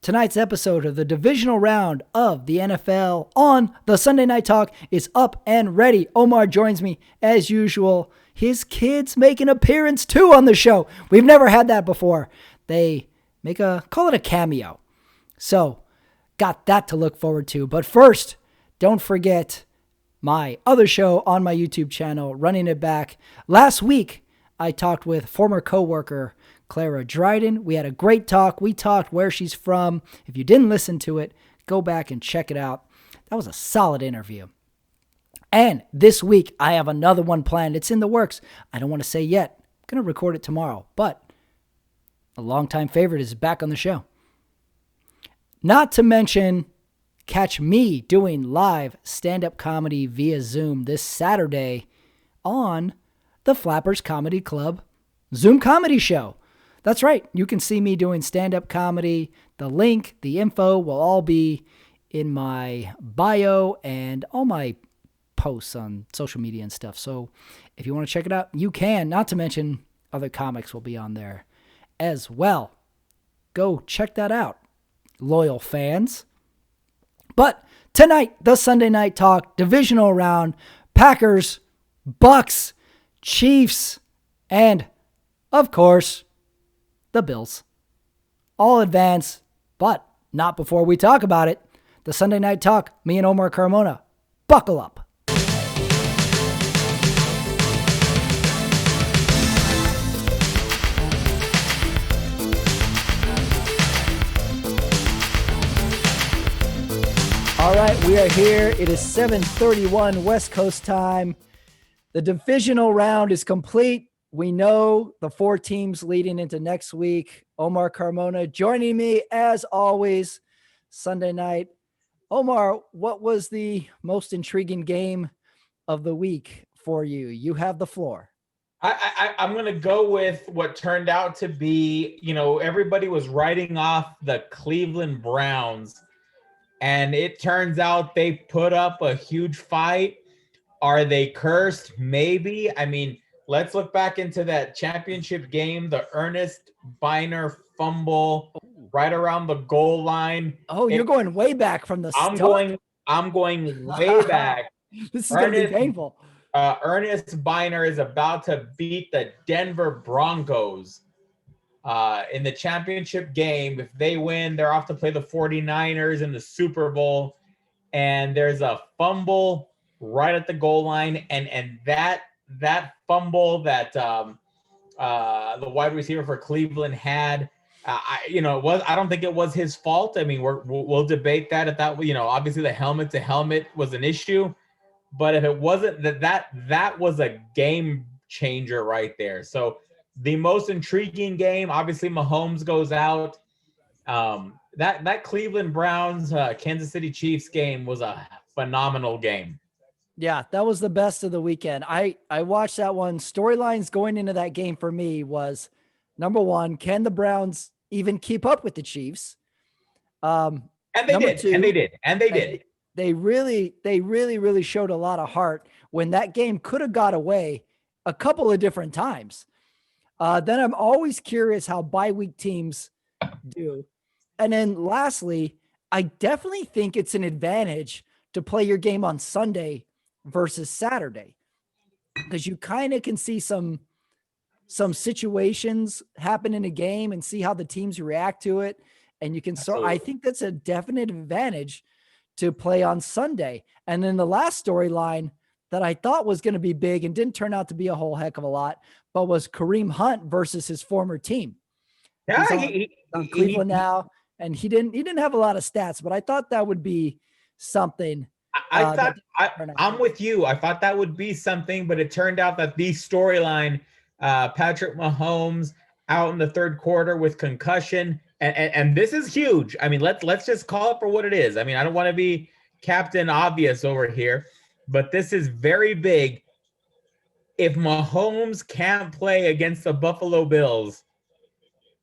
Tonight's episode of the divisional round of the NFL on the Sunday Night Talk is up and ready. Omar joins me as usual. His kids make an appearance too on the show. We've never had that before. They call it a cameo. So, got that to look forward to. But first, don't forget my other show on my YouTube channel, Running It Back. Last week, I talked with former coworker Clara Dryden. We had a great talk. We talked where she's from. If you didn't listen to it, go back and check it out. That was a solid interview. And this week, I have another one planned. It's in the works. I don't want to say yet. I'm going to record it tomorrow. But a longtime favorite is back on the show. Not to mention, catch me doing live stand-up comedy via Zoom this Saturday on the Flappers Comedy Club Zoom comedy show. That's right. You can see me doing stand-up comedy. The link, the info will all be in my bio and all my posts on social media and stuff. So if you want to check it out, you can. Not to mention other comics will be on there as well. Go check that out, loyal fans. But tonight, the Sunday Night Talk, divisional round, Packers, Bucks, Chiefs, and, of course, the Bills. All advance, but not before we talk about it. The Sunday Night Talk, me and Omar Carmona. Buckle up. All right, we are here. It is 7:31 West Coast time. The divisional round is complete. We know the four teams leading into next week. Omar Carmona joining me as always Sunday night. Omar, what was the most intriguing game of the week for you? You have the floor. I'm going to go with what turned out to be, everybody was writing off the Cleveland Browns, and it turns out they put up a huge fight. Are they cursed? Maybe. I mean, let's look back into that championship game, the Ernest Biner fumble right around the goal line. Oh, you're going way back from the start. I'm going way back. This is going to be painful. Ernest Biner is about to beat the Denver Broncos in the championship game. If they win, they're off to play the 49ers in the Super Bowl. And there's a fumble right at the goal line. And that fumble that the wide receiver for Cleveland had, I don't think it was his fault. I mean, we'll debate that. If that, obviously the helmet to helmet was an issue, but if it wasn't, that was a game changer right there. So the most intriguing game, obviously Mahomes goes out. That Cleveland Browns Kansas City Chiefs game was a phenomenal game. Yeah, that was the best of the weekend. I watched that one. Storylines going into that game for me was, number one, can the Browns even keep up with the Chiefs? And they did. They really showed a lot of heart when that game could have got away a couple of different times. Then I'm always curious how bye week teams do. And then lastly, I definitely think it's an advantage to play your game on Sunday versus Saturday, because you kind of can see some situations happen in a game and see how the teams react to it. And you can start, I think that's a definite advantage to play on Sunday. And then the last storyline that I thought was going to be big and didn't turn out to be a whole heck of a lot, but was Kareem Hunt versus his former team. Yeah, he's on Cleveland now, and he didn't have a lot of stats, but I thought that would be something. I'm with you. I thought that would be something, but it turned out that the storyline, Patrick Mahomes out in the third quarter with concussion, and this is huge. I mean, let's just call it for what it is. I mean, I don't want to be Captain Obvious over here, but this is very big. If Mahomes can't play against the Buffalo Bills,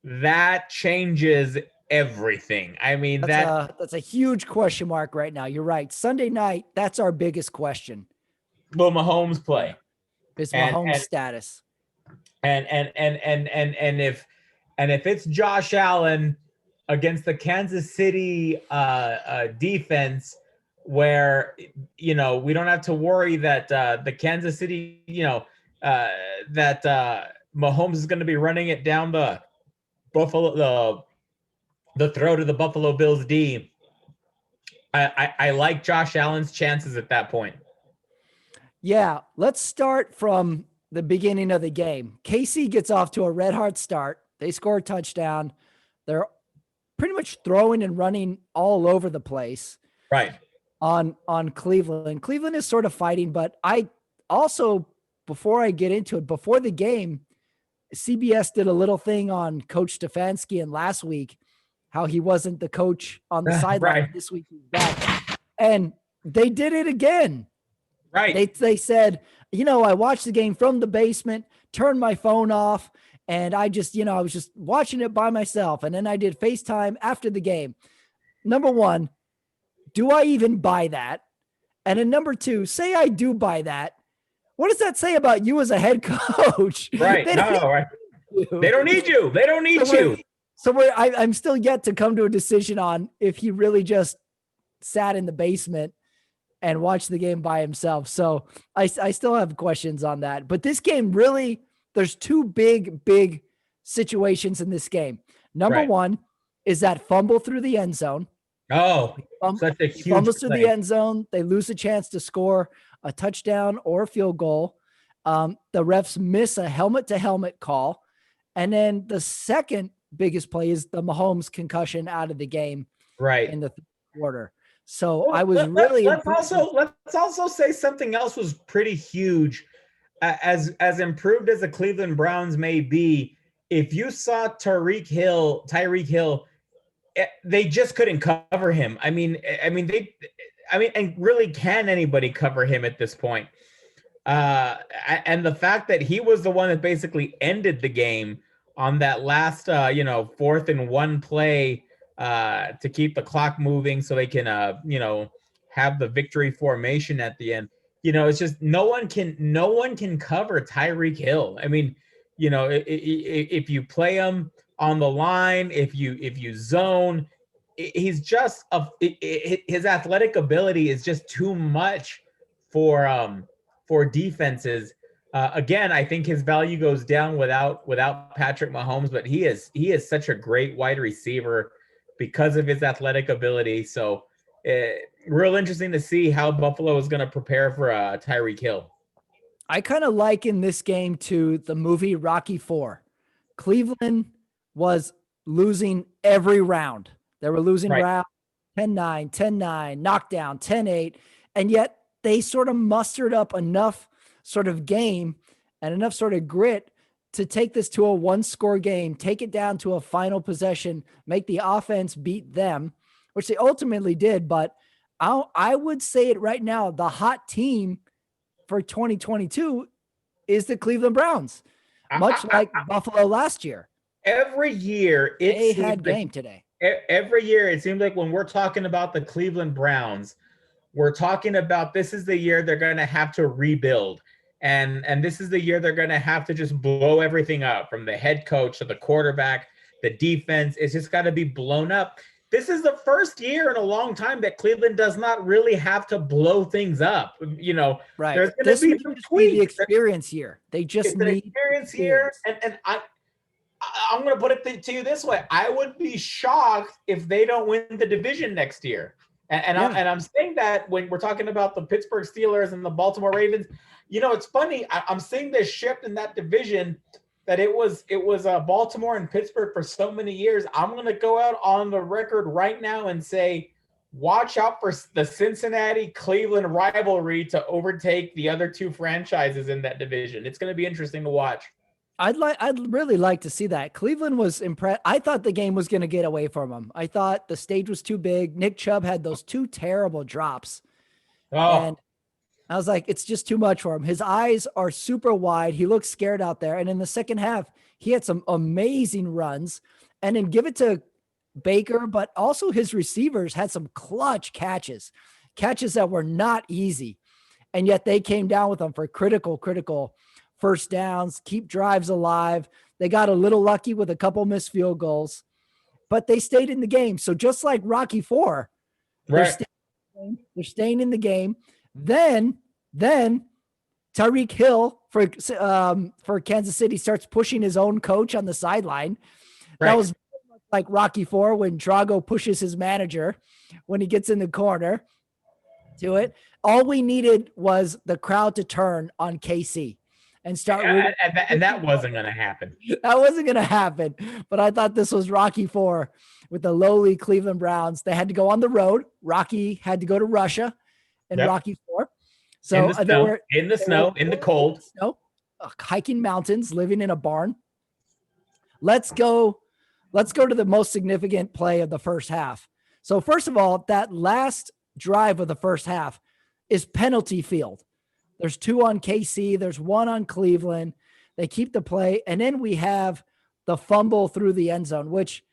that changes everything. I mean, that's a huge question mark right now. You're right. Sunday night, that's our biggest question. Will Mahomes play? Is Mahomes' status? And if it's Josh Allen, against the Kansas City defense, where we don't have to worry that the Kansas City, that Mahomes is going to be running it down the Buffalo the throat of the Buffalo Bills D. I like Josh Allen's chances at that point. Yeah, let's start from the beginning of the game. KC gets off to a red hot start. They score a touchdown. They're pretty much throwing and running all over the place. Right. On Cleveland. Cleveland is sort of fighting, but I also, before I get into it, before the game, CBS did a little thing on Coach Stefanski and last week, how he wasn't the coach on the sideline. Right. This week he's back. And they did it again. Right. They said, I watched the game from the basement, turned my phone off, and I just, I was just watching it by myself. And then I did FaceTime after the game. Number one, do I even buy that? And then number two, say I do buy that. What does that say about you as a head coach? Right. Right. They don't need you. They don't need you. I'm still yet to come to a decision on if he really just sat in the basement and watched the game by himself. So I still have questions on that. But this game really, there's two big situations in this game. Number one is that fumble through the end zone. Oh, such a huge fumbles through the end zone. They lose a chance to score a touchdown or a field goal. The refs miss a helmet-to-helmet call. And then the second biggest play is the Mahomes concussion out of the game in the third quarter. So I was let's also say something else was pretty huge. As improved as the Cleveland Browns may be, if you saw Tyreek Hill, they just couldn't cover him. And really, can anybody cover him at this point? And the fact that he was the one that basically ended the game on that last, 4th and 1 play to keep the clock moving so they can, have the victory formation at the end. It's just no one can cover Tyreek Hill. If you play him on the line, if you zone, he's just his athletic ability is just too much for defenses. Again, I think his value goes down without Patrick Mahomes, but he is such a great wide receiver because of his athletic ability. So real interesting to see how Buffalo is going to prepare for Tyreek Hill. I kind of liken this game to the movie Rocky IV. Cleveland was losing every round. They were losing round 10-9, 10-9, knockdown, 10-8, and yet they sort of mustered up enough sort of game and enough sort of grit to take this to a one-score game, take it down to a final possession, make the offense beat them, which they ultimately did. But I would say it right now, the hot team for 2022 is the Cleveland Browns, much like Buffalo last year. Every year, they had game today. Every year, it seems like when we're talking about the Cleveland Browns, we're talking about this is the year they're going to have to rebuild. And this is the year they're going to have to just blow everything up, from the head coach to the quarterback, the defense. It's just got to be blown up. This is the first year in a long time that Cleveland does not really have to blow things up. Right. There's going to be some tweaks. The experience year. They just need experience here. And I'm going to put it to you this way. I would be shocked if they don't win the division next year. And I'm saying that when we're talking about the Pittsburgh Steelers and the Baltimore Ravens. It's funny. I'm seeing this shift in that division, that it was Baltimore and Pittsburgh for so many years. I'm going to go out on the record right now and say, watch out for the Cincinnati-Cleveland rivalry to overtake the other two franchises in that division. It's going to be interesting to watch. I'd really like to see that. Cleveland was impressed. I thought the game was going to get away from them. I thought the stage was too big. Nick Chubb had those two terrible drops. And I was like, it's just too much for him. His eyes are super wide. He looks scared out there. And in the second half, he had some amazing runs. And then give it to Baker, but also his receivers had some clutch catches that were not easy. And yet they came down with them for critical first downs, keep drives alive. They got a little lucky with a couple missed field goals. but they stayed in the game. So just like Rocky IV, Right. they're staying in the game. Then Tyreek Hill for Kansas City starts pushing his own coach on the sideline. Right. That was like Rocky IV when Drago pushes his manager when he gets in the corner to it. All we needed was the crowd to turn on KC and start rooting. And that wasn't going to happen. That wasn't going to happen. But I thought this was Rocky IV with the lowly Cleveland Browns. They had to go on the road. Rocky had to go to Russia in Rocky IV. So in the snow, in the cold, hiking mountains, living in a barn. Let's go to the most significant play of the first half. So first of all, that last drive of the first half is penalty field. There's 2 on KC. There's 1 on Cleveland. They keep the play. And then we have the fumble through the end zone, which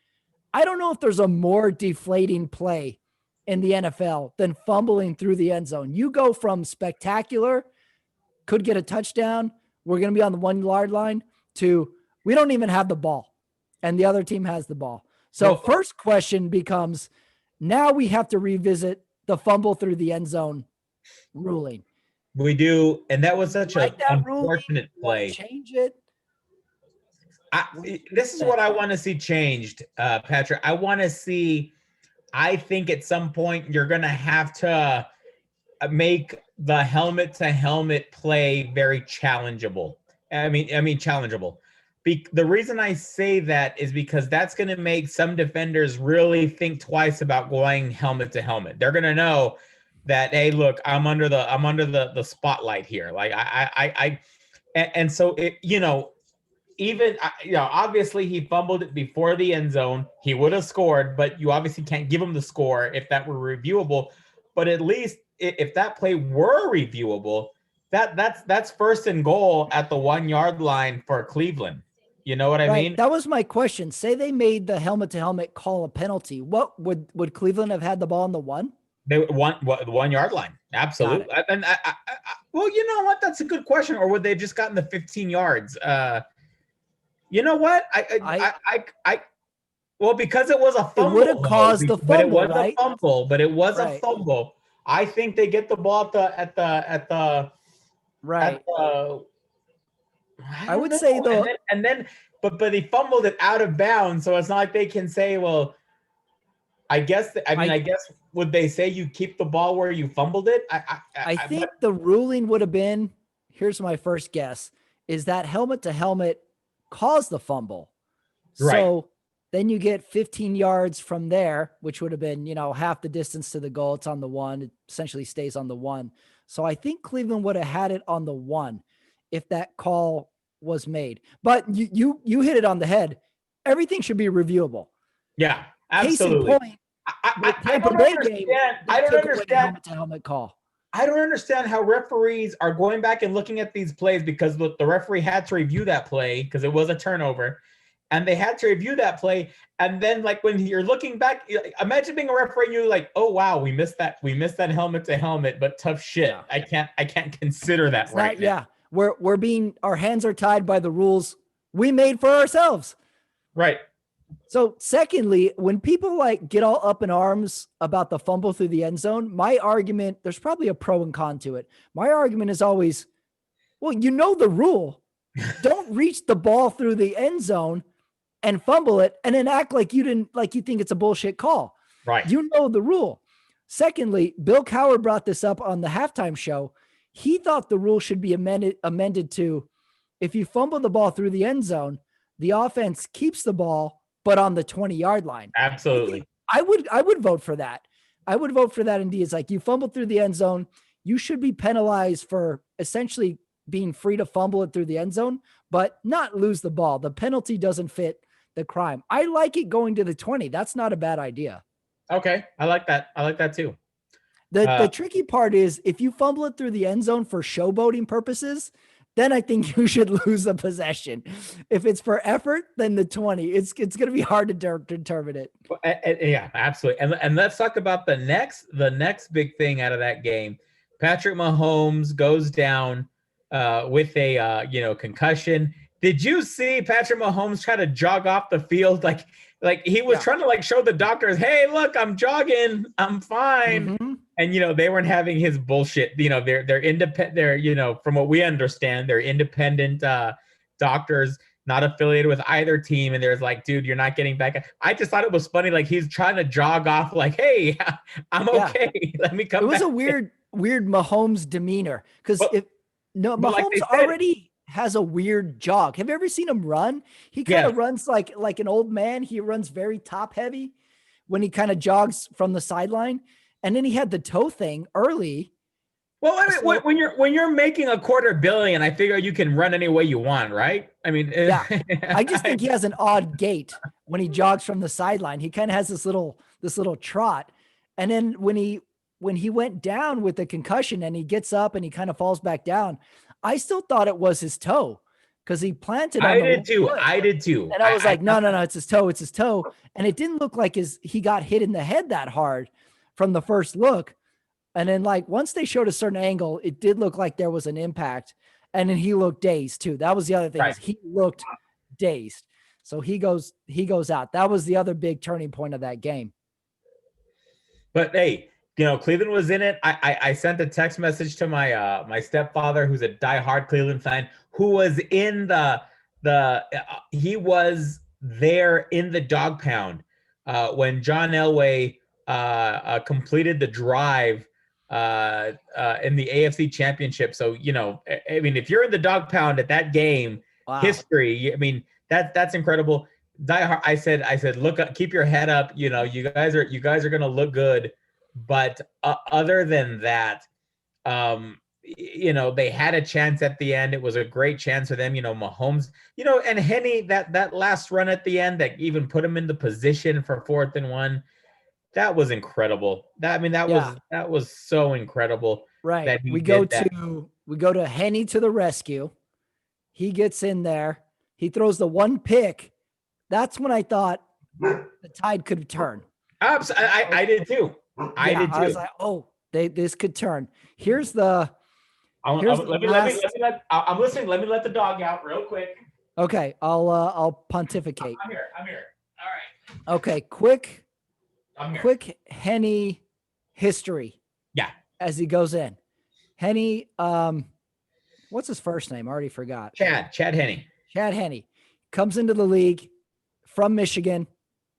I don't know if there's a more deflating play in the NFL than fumbling through the end zone. You go from spectacular, could get a touchdown, we're going to be on the 1 yard line, to we don't even have the ball and the other team has the ball. So first question becomes, now we have to revisit the fumble through the end zone ruling. We do. And that was such an unfortunate play. Change it. This is what I want to see changed, Patrick. I think at some point you're going to have to make the helmet to helmet play very challengeable. I mean, challengeable. The reason I say that is because that's going to make some defenders really think twice about going helmet to helmet. They're going to know that, hey, look, I'm under the spotlight here. Like and so it, even, obviously he fumbled it before the end zone. He would have scored, but you obviously can't give him the score if that were reviewable. But at least if that play were reviewable, that's first and goal at the 1 yard line for Cleveland. You know what I mean? That was my question. Say they made the helmet to helmet call a penalty. What would Cleveland have had the ball on the 1? They the 1 yard line. Absolutely. And well, you know what? That's a good question. Or would they have just gotten the 15 yards? You know what? Well, because it was a fumble. It would have caused the fumble, but it was right? a fumble. But it was a fumble. I think they get the ball at the right. At the, I would say though, but he fumbled it out of bounds, so it's not like they can say, well, I guess would they say you keep the ball where you fumbled it? I think the ruling would have been, here's my first guess, is that helmet to helmet caused the fumble. Right. So then you get 15 yards from there, which would have been, half the distance to the goal. It's on the 1. It essentially stays on the 1. So I think Cleveland would have had it on the 1 if that call was made. But you hit it on the head. Everything should be reviewable. Yeah, absolutely. Case in point, I don't understand. I don't understand helmet call. I don't understand how referees are going back and looking at these plays, because the referee had to review that play because it was a turnover, and they had to review that play. And then, like, when you're looking back, imagine being a referee and you're like, oh wow, we missed that helmet to helmet, but tough shit. Yeah. I can't consider that right now. Yeah. Our hands are tied by the rules we made for ourselves. Right. So secondly, when people get all up in arms about the fumble through the end zone, my argument, there's probably a pro and con to it. My argument is always, well, the rule. Don't reach the ball through the end zone and fumble it and then act like you think it's a bullshit call. Right. You know the rule. Secondly, Bill Cowher brought this up on the halftime show. He thought the rule should be amended to, if you fumble the ball through the end zone, the offense keeps the ball, but on the 20 yard line. Absolutely. I would vote for that. I would vote for that. Indeed. It's like, you fumbled through the end zone. You should be penalized for essentially being free to fumble it through the end zone, but not lose the ball. The penalty doesn't fit the crime. I like it going to the 20. That's not a bad idea. Okay. I like that. I like that too. The tricky part is, if you fumble it through the end zone for showboating purposes, then I think you should lose the possession. If it's for effort, then the 20. It's going to be hard to determine it. Yeah, absolutely. And let's talk about the next big thing out of that game. Patrick Mahomes goes down with a concussion. Did you see Patrick Mahomes try to jog off the field? Like he was trying to like show the doctors, hey, look, I'm jogging, I'm fine. Mm-hmm. And they weren't having his bullshit. They're independent. They're from what we understand, they're independent doctors, not affiliated with either team. And there's like, dude, you're not getting back. I just thought it was funny. Like he's trying to jog off, like, hey, I'm okay. Let me come. It was back. a weird Mahomes demeanor because Mahomes like already has a weird jog. Have you ever seen him run? He kind of runs like an old man. He runs very top heavy when he kind of jogs from the sideline. And then he had the toe thing early. Well, I mean, when you're making $250 million, I figure you can run any way you want, right? I mean, yeah. I just think he has an odd gait when he jogs from the sideline. He kind of has this little trot. And then when he went down with the concussion and he gets up and he kind of falls back down, I still thought it was his toe because he planted on I did too. And I was like, no, it's his toe. It's his toe. And it didn't look like he got hit in the head that hard from the first look. And then like once they showed a certain angle, it did look like there was an impact. And then he looked dazed too. That was the other thing. Is he looked dazed. So he goes out. That was the other big turning point of that game. But hey, Cleveland was in it. I sent a text message to my my stepfather, who's a diehard Cleveland fan, who was in he was there in the dog pound when John Elway completed the drive in the AFC Championship. So I mean, if you're in the dog pound at that game, history. I mean, that's incredible. Diehard. I said, look up, keep your head up. You guys are gonna look good. But other than that, they had a chance at the end. It was a great chance for them. Mahomes, and Henne, that last run at the end that even put him in the position for 4th and 1. That was incredible. That was so incredible. Right. That we go to Henne to the rescue. He gets in there. He throws the one pick. That's when I thought the tide could turn. I did too. I did too. I was like, this could turn. Here's the. I'm listening. Let me let the dog out real quick. Okay, I'll pontificate. I'm here. All right. Okay, quick Henne history. Yeah. As he goes in, Henne. What's his first name? I already forgot. Chad Henne. Chad Henne comes into the league from Michigan.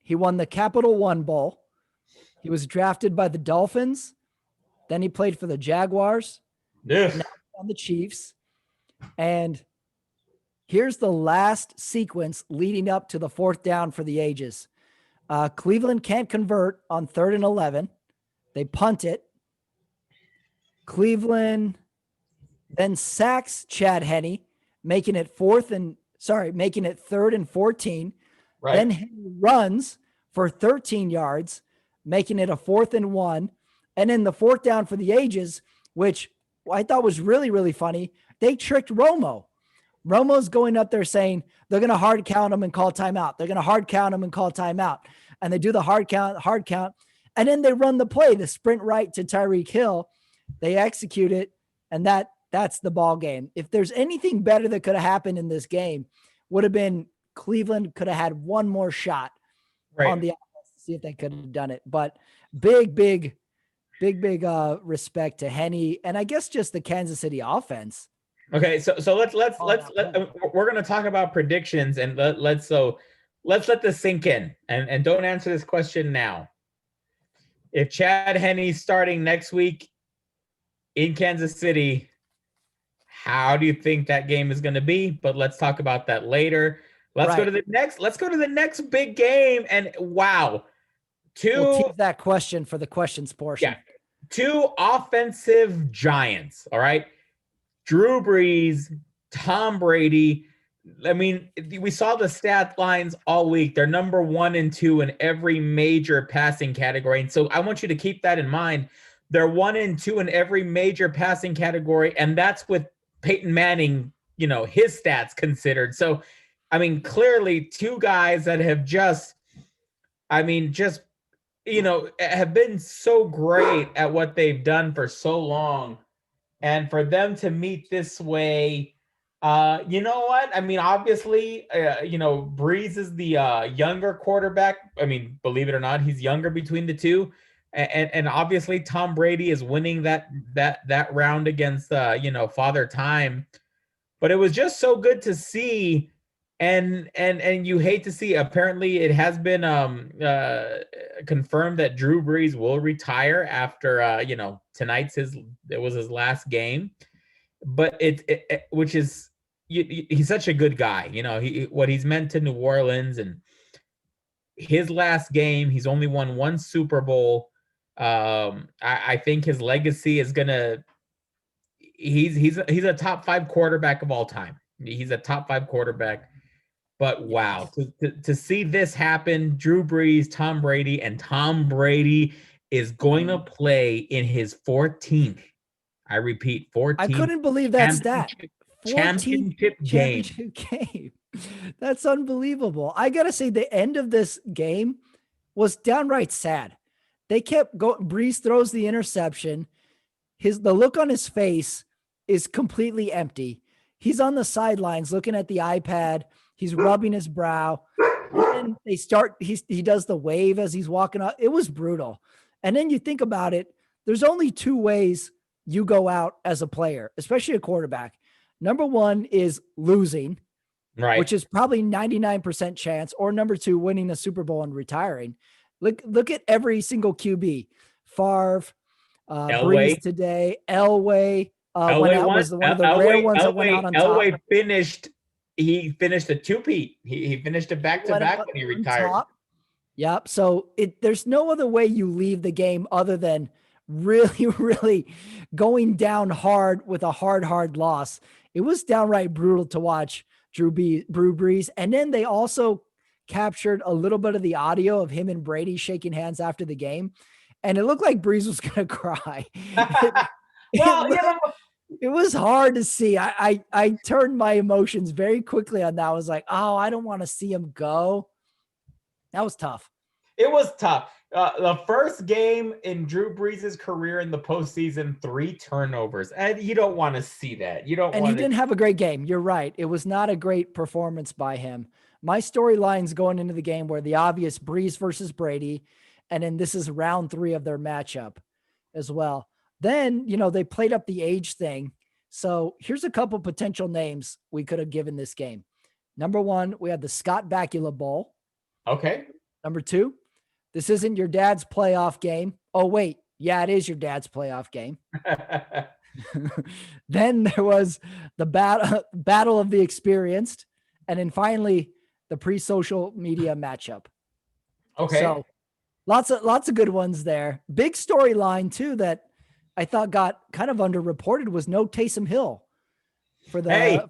He won the Capital One Bowl. He was drafted by the Dolphins. Then he played for the Jaguars. Yeah. On the Chiefs. And here's the last sequence leading up to the 4th down for the ages. Cleveland can't convert on 3rd and 11. They punt it. Cleveland then sacks Chad Henne, making it 3rd and 14. Right. Then he runs for 13 yards, making it a 4th and 1. And then the 4th down for the ages, which I thought was really, really funny. They tricked Romo. Romo's going up there saying they're going to hard count him and call timeout. They're going to hard count him and call timeout. And they do the hard count. And then they run the play, the sprint right to Tyreek Hill. They execute it. And that's the ball game. If there's anything better that could have happened in this game, would have been Cleveland could have had one more shot on the offense to see if they could have done it. But big respect to Henne, and I guess just the Kansas City offense. Okay, so let's we're gonna talk about predictions, and let's let this sink in, and don't answer this question now. If Chad Henne's starting next week in Kansas City, how do you think that game is going to be? But let's talk about that later. Let's go to the next big game, and wow. We'll keep that question for the questions portion. Yeah. 2 offensive giants. All right. Drew Brees, Tom Brady. I mean, we saw the stat lines all week. They're number 1 and 2 in every major passing category. And so I want you to keep that in mind. They're 1 and 2 in every major passing category. And that's with Peyton Manning, his stats considered. So, I mean, clearly 2 guys that have have been so great at what they've done for so long. And for them to meet this way, You know what? I mean, obviously, Breeze is the younger quarterback. I mean, believe it or not, he's younger between the two, and obviously Tom Brady is winning that round against Father Time. But it was just so good to see, and you hate to see. Apparently, it has been confirmed that Drew Brees will retire after tonight's it was his last game, but which is he's such a good guy. What he's meant to New Orleans, and his last game, he's only won one Super Bowl. I think his legacy is gonna. He's a top 5 quarterback of all time. He's a top 5 quarterback. But wow, to see this happen, Drew Brees, Tom Brady, and Tom Brady is going to play in his 14th. I repeat, 14th. I couldn't believe that stat. 14th championship game. That's unbelievable. I gotta say, the end of this game was downright sad. They kept going. Brees throws the interception. The look on his face is completely empty. He's on the sidelines looking at the iPad. He's rubbing his brow. And he does the wave as he's walking out. It was brutal. And then you think about it, there's only 2 ways you go out as a player, especially a quarterback. Number 1 is losing, right, which is probably 99% chance, or number 2, winning a Super Bowl and retiring. Look at every single QB. Favre, Breeze today, Elway went out, was one of the rare ones that went out on top. Elway finished a 2-peat. He finished it back-to-back when he retired. Top. Yep. So there's no other way you leave the game other than really, really going down hard with a hard loss. It was downright brutal to watch Drew Brees. And then they also captured a little bit of the audio of him and Brady shaking hands after the game. And it looked like Brees was going to cry. It was hard to see. I turned my emotions very quickly on that. I was like, oh, I don't want to see him go. That was tough. It was tough. The first game in Drew Brees' career in the postseason, 3 turnovers. And you don't want to see that. He didn't have a great game. You're right. It was not a great performance by him. My storylines going into the game were the obvious Brees versus Brady. And then this is round 3 of their matchup as well. Then, they played up the age thing. So here's a couple potential names we could have given this game. Number 1, we had the Scott Bakula Bowl. Okay. Number 2, this isn't your dad's playoff game. Oh, wait. Yeah, it is your dad's playoff game. Then there was the battle of the experienced. And then finally, the pre-social media matchup. Okay. So lots of good ones there. Big storyline too that I thought got kind of underreported was no Taysom Hill for the.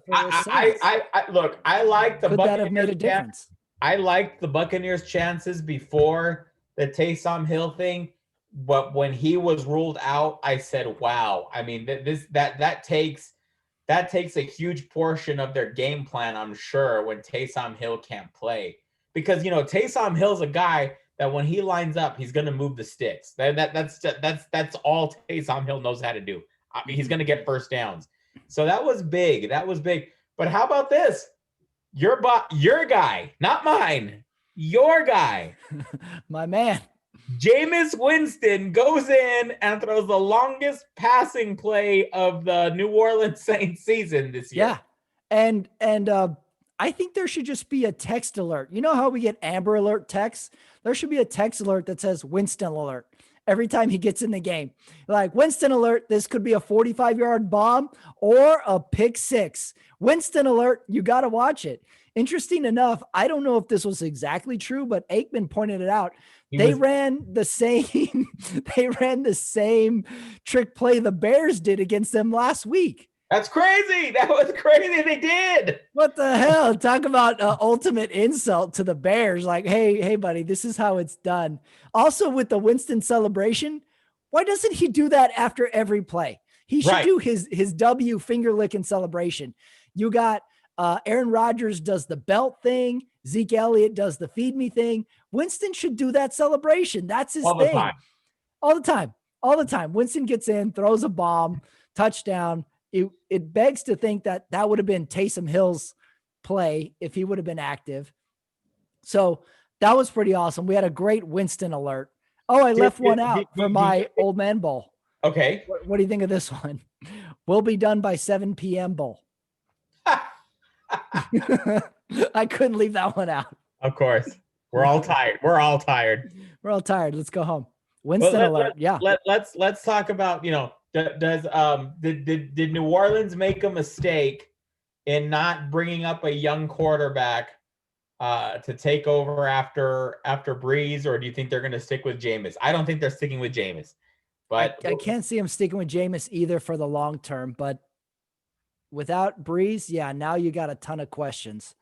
Look, I like the. Could that have made a difference? I liked the Buccaneers' chances before the Taysom Hill thing, but when he was ruled out, I said, "Wow!" I mean, that takes a huge portion of their game plan, I'm sure, when Taysom Hill can't play, because Taysom Hill's a guy that when he lines up, he's going to move the sticks. That's all Taysom Hill knows how to do. I mean, he's going to get first downs. So that was big. But how about this? Your guy, not mine. Your guy. My man. Jameis Winston goes in and throws the longest passing play of the New Orleans Saints season this year. Yeah. And I think there should just be a text alert. You know how we get Amber Alert texts? There should be a text alert that says Winston Alert every time he gets in the game. Like, Winston Alert, this could be a 45-yard bomb or a pick 6. Winston Alert, you got to watch it. Interesting enough, I don't know if this was exactly true, but Aikman pointed it out. They ran the same trick play the Bears did against them last week. That's crazy. That was crazy. They did. What the hell? Talk about ultimate insult to the Bears. Like, hey, buddy, this is how it's done. Also, with the Winston celebration, why doesn't he do that after every play? He should do his W finger licking celebration. You got Aaron Rodgers does the belt thing. Zeke Elliott does the feed me thing. Winston should do that celebration. That's his thing. All the time. Winston gets in, throws a bomb, touchdown. it begs to think that that would have been Taysom Hill's play if he would have been active. So that was pretty awesome. We had a great Winston alert. Oh, I left one out for my old man bowl. Okay. What do you think of this one? We'll be done by 7 p.m. bowl. I couldn't leave that one out. Of course. We're all tired. We're all tired. We're all tired. Let's go home. Winston alert. Yeah. Let's talk about, did New Orleans make a mistake in not bringing up a young quarterback to take over after Breeze, or do you think they're going to stick with Jameis? I don't think they're sticking with Jameis, but I can't see him sticking with Jameis either for the long term. But without Breeze, yeah, now you got a ton of questions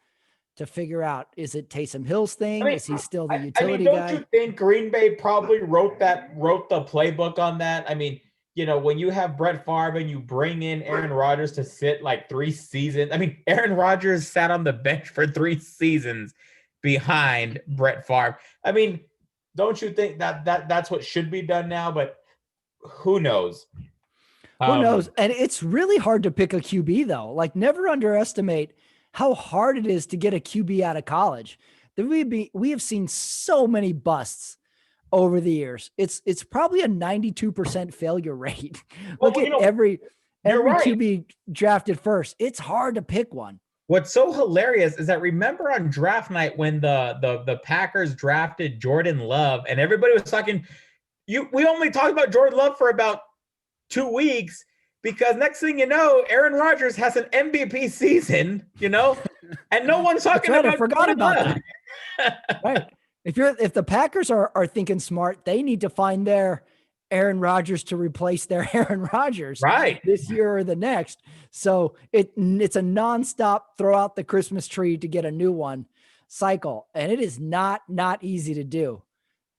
to figure out. Is it Taysom Hill's thing? Is he still the utility guy? Don't you think Green Bay probably wrote the playbook on that? I mean, when you have Brett Favre and you bring in Aaron Rodgers to sit like 3 seasons. I mean, Aaron Rodgers sat on the bench for 3 seasons behind Brett Favre. I mean, don't you think that's what should be done now? But who knows? Who knows? And it's really hard to pick a QB though. Like, never underestimate how hard it is to get a QB out of college. We have seen so many busts over the years. It's probably a 92% failure rate. Look at every right. QB drafted first. It's hard to pick one. What's so hilarious is that, remember on draft night when the Packers drafted Jordan Love and everybody was talking, we only talked about Jordan Love for about 2 weeks, because next thing you know, Aaron Rodgers has an MVP season, and no one's talking about. I forgot about that. Right. If the Packers are thinking smart, they need to find their Aaron Rodgers to replace their Aaron Rodgers this year or the next. So it's a nonstop throw out the Christmas tree to get a new one cycle. And it is not easy to do.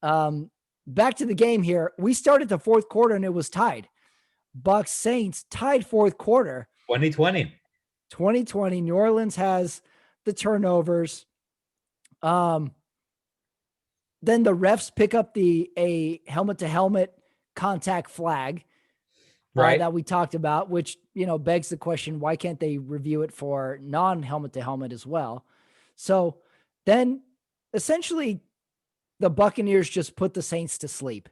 Back to the game here. We started the fourth quarter and it was tied. Bucs Saints tied fourth quarter. 2020. New Orleans has the turnovers. Then the refs pick up a helmet to helmet contact flag that we talked about, which, begs the question, why can't they review it for non-helmet to helmet as well? So then essentially the Buccaneers just put the Saints to sleep.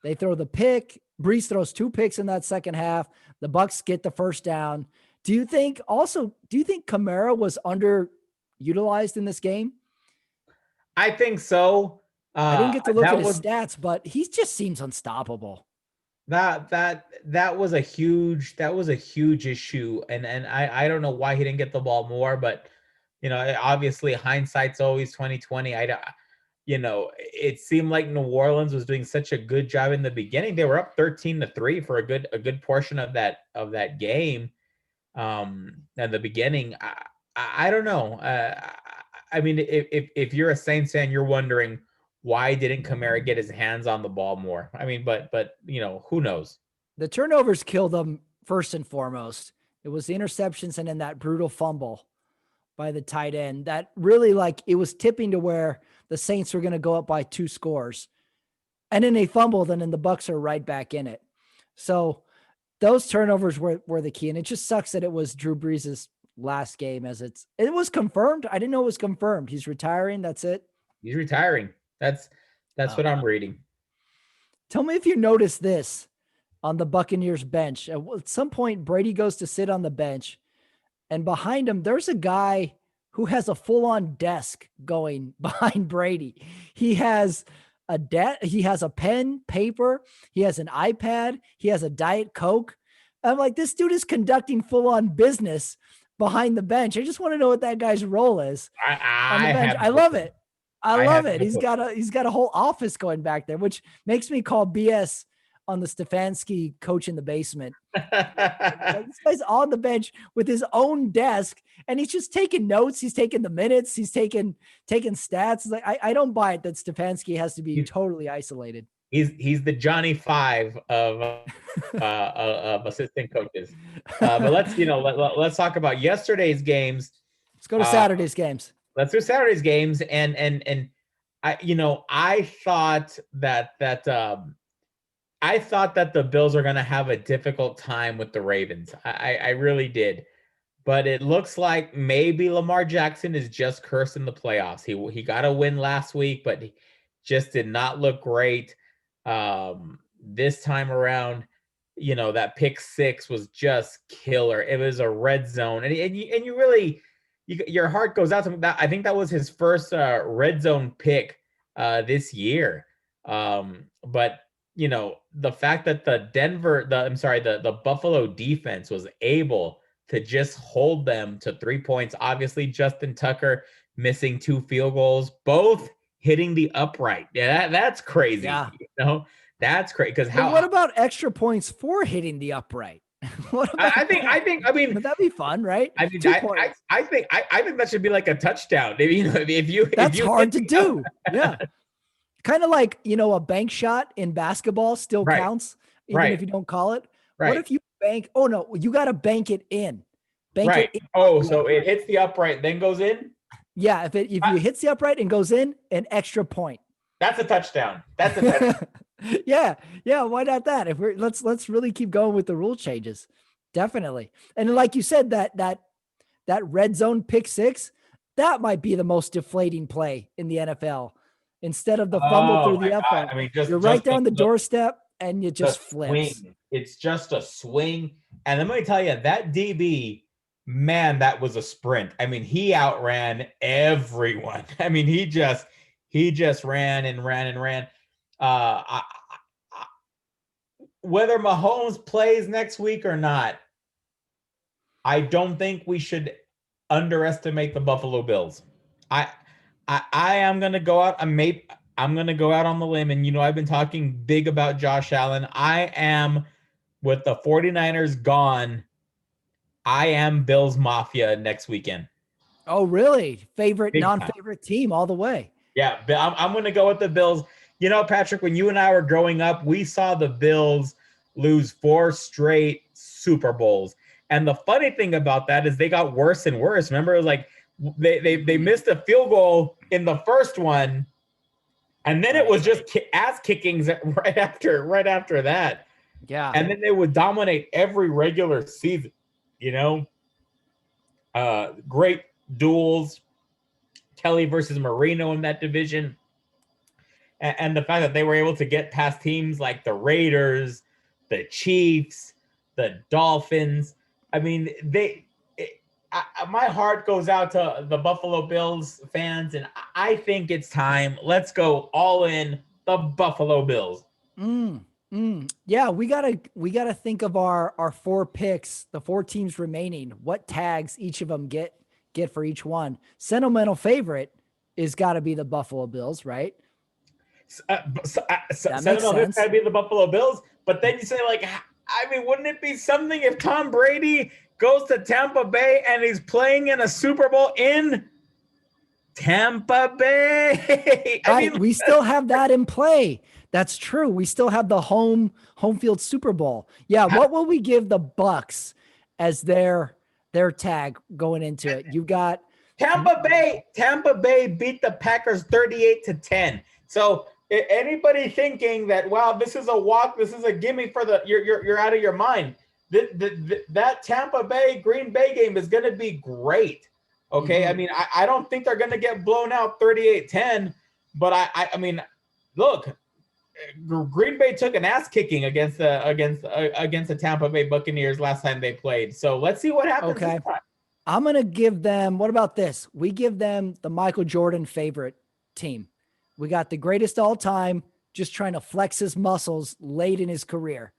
They throw the pick. Brees throws 2 picks in that second half. The Bucs get the first down. Do you think Kamara was underutilized in this game? I think so. I didn't get to look at his stats, but he just seems unstoppable. That was a huge issue. And I don't know why he didn't get the ball more, but obviously hindsight's always 2020. It seemed like New Orleans was doing such a good job in the beginning. They were up 13-3 for a good portion of that game. At the beginning, I don't know. I mean, if you're a Saints fan, you're wondering, why didn't Kamara get his hands on the ball more? I mean, but who knows? The turnovers killed them first and foremost. It was the interceptions and then that brutal fumble by the tight end that really, it was tipping to where the Saints were going to go up by 2 scores. And then they fumbled, and then the Bucs are right back in it. So those turnovers were the key. And it just sucks that it was Drew Brees' last game, as it was confirmed. I didn't know it was confirmed. He's retiring. That's it. He's retiring. That's what I'm reading. Tell me if you noticed this on the Buccaneers bench. At some point, Brady goes to sit on the bench, and behind him, there's a guy who has a full-on desk going behind Brady. He has he has a pen, paper, he has an iPad, he has a Diet Coke. I'm like, this dude is conducting full-on business behind the bench. I just want to know what that guy's role is on the bench. I love it. I love it. He's got a whole office going back there, which makes me call BS on the Stefanski coach in the basement. This guy's on the bench with his own desk, and he's just taking notes. He's taking the minutes. He's taking stats. It's like, I don't buy it that Stefanski has to be totally isolated. He's the Johnny Five of assistant coaches. But let's talk about yesterday's games. Let's go to Saturday's games. Let's do Saturday's games, and I thought that I thought that the Bills are going to have a difficult time with the Ravens. I really did. But it looks like maybe Lamar Jackson is just cursed in the playoffs. He got a win last week, but he just did not look great. This time around, that pick six was just killer. It was a red zone, and you really, your heart goes out to that. I think that was his first red zone pick this year. But the fact that the Buffalo defense was able to just hold them to 3 points. Obviously, Justin Tucker missing 2 field goals, both hitting the upright. Yeah, that's crazy. Yeah. That's crazy. Because what about extra points for hitting the upright? What about I mean, would that be fun, right? I mean, I think that should be like a touchdown. That's hard to do. Yeah. Kind of like, a bank shot in basketball still counts, even if you don't call it. Right. What if you bank? Oh, no, you got to bank it in. It in so it hits the upright, then goes in? Yeah, if you hits the upright and goes in, an extra point. That's a touchdown. That's a touchdown. Yeah. Why not that? If let's really keep going with the rule changes. Definitely. And like you said, that red zone pick six, that might be the most deflating play in the NFL. Instead of the fumble through the upright, you're right there on the doorstep and it just flips. Swing. It's just a swing. And let me tell you, that DB, man, that was a sprint. I mean, he outran everyone. I mean, he just ran and ran and ran. Whether Mahomes plays next week or not, I don't think we should underestimate the Buffalo Bills. I am going to go out. I'm going to go out on the limb. And, I've been talking big about Josh Allen. I am, with the 49ers gone, I am Bills Mafia next weekend. Oh, really? Favorite, non-favorite team all the way. Yeah, I'm going to go with the Bills. Patrick, when you and I were growing up, we saw the Bills lose 4 straight Super Bowls. And the funny thing about that is they got worse and worse. Remember, it was like they missed a field goal in the first one, and then it was just ass kickings right after that. Yeah. And then they would dominate every regular season, great duels, Kelly versus Marino in that division. And the fact that they were able to get past teams like the Raiders, the Chiefs, the Dolphins. I mean, my heart goes out to the Buffalo Bills fans, and I think it's time. Let's go all in the Buffalo Bills. Yeah, we gotta think of our 4 picks, the 4 teams remaining. What tags each of them get for each one. Sentimental favorite is got to be the Buffalo Bills, right? Sentimental favorite got to be the Buffalo Bills. But then you say, wouldn't it be something if Tom Brady goes to Tampa Bay and he's playing in a Super Bowl in Tampa Bay? We still have that in play. That's true. We still have the home field Super Bowl. Yeah. What will we give the Bucks as their tag going into it? You got Tampa Bay. Tampa Bay beat the Packers 38-10. So anybody thinking that, wow, this is a walk, this is a gimme for you're out of your mind. That Tampa Bay Green Bay game is going to be great. Okay. Mm-hmm. I mean, I don't think they're going to get blown out 38-10, but I mean, look, Green Bay took an ass kicking against the Tampa Bay Buccaneers last time they played. So let's see what happens. Okay. I'm going to give them, what about this? We give them the Michael Jordan favorite team. We got the greatest all time, just trying to flex his muscles late in his career.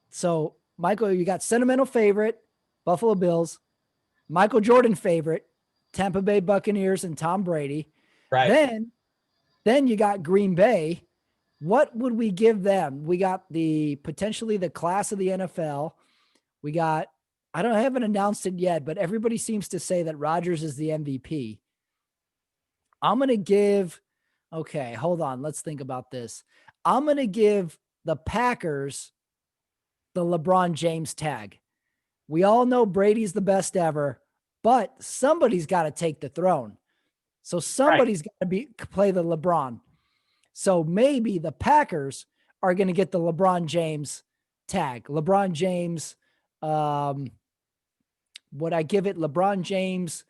So Michael, you got sentimental favorite, Buffalo Bills, Michael Jordan favorite, Tampa Bay Buccaneers and Tom Brady. Right. Then you got Green Bay. What would we give them? We got potentially the class of the NFL. We got, I haven't announced it yet, but everybody seems to say that Rodgers is the MVP. I'm going to give, okay, hold on. Let's think about this. I'm going to give the Packers the LeBron James tag. We all know Brady's the best ever, but somebody's got to take the throne. So somebody's got to play the LeBron. So maybe the Packers are going to get the LeBron James tag. LeBron James, would I give it LeBron James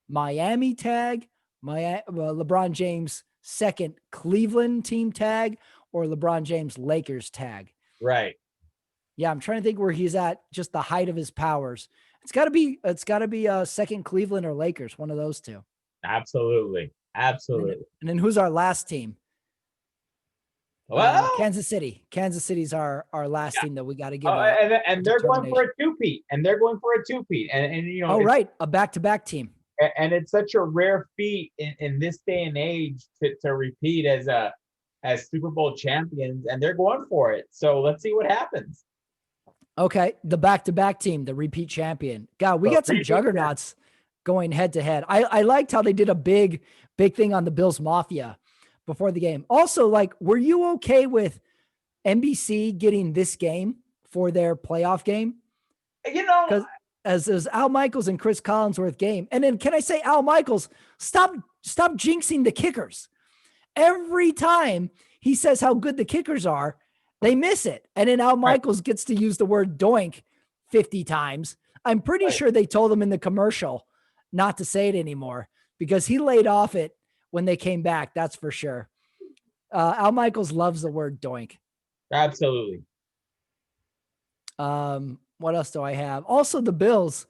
Miami tag, LeBron James second Cleveland team tag, or LeBron James Lakers tag? Right. Yeah, I'm trying to think where he's at, just the height of his powers. It's got to be second Cleveland or Lakers, one of those two. Absolutely. Absolutely. And then who's our last team? Well, Kansas City. Kansas City's our last team that we got to give. And they're going for a two-peat. And you know, right, a back-to-back team. And it's such a rare feat in this day and age to repeat as Super Bowl champions, and they're going for it. So let's see what happens. Okay, the back-to-back team, the repeat champion. God, we got some juggernauts going head-to-head. I liked how they did a big thing on the Bills Mafia before the game. Also, like, were you okay with NBC getting this game for their playoff game? You know, because as Al Michaels and Chris Collinsworth game. And then can I say, Al Michaels, stop jinxing the kickers. Every time he says how good the kickers are, they miss it. And then Al Michaels gets to use the word doink 50 times. I'm pretty sure they told him in the commercial not to say it anymore because he laid off it when they came back. That's for sure. Al Michaels loves the word doink. Absolutely. What else do I have? Also the Bills.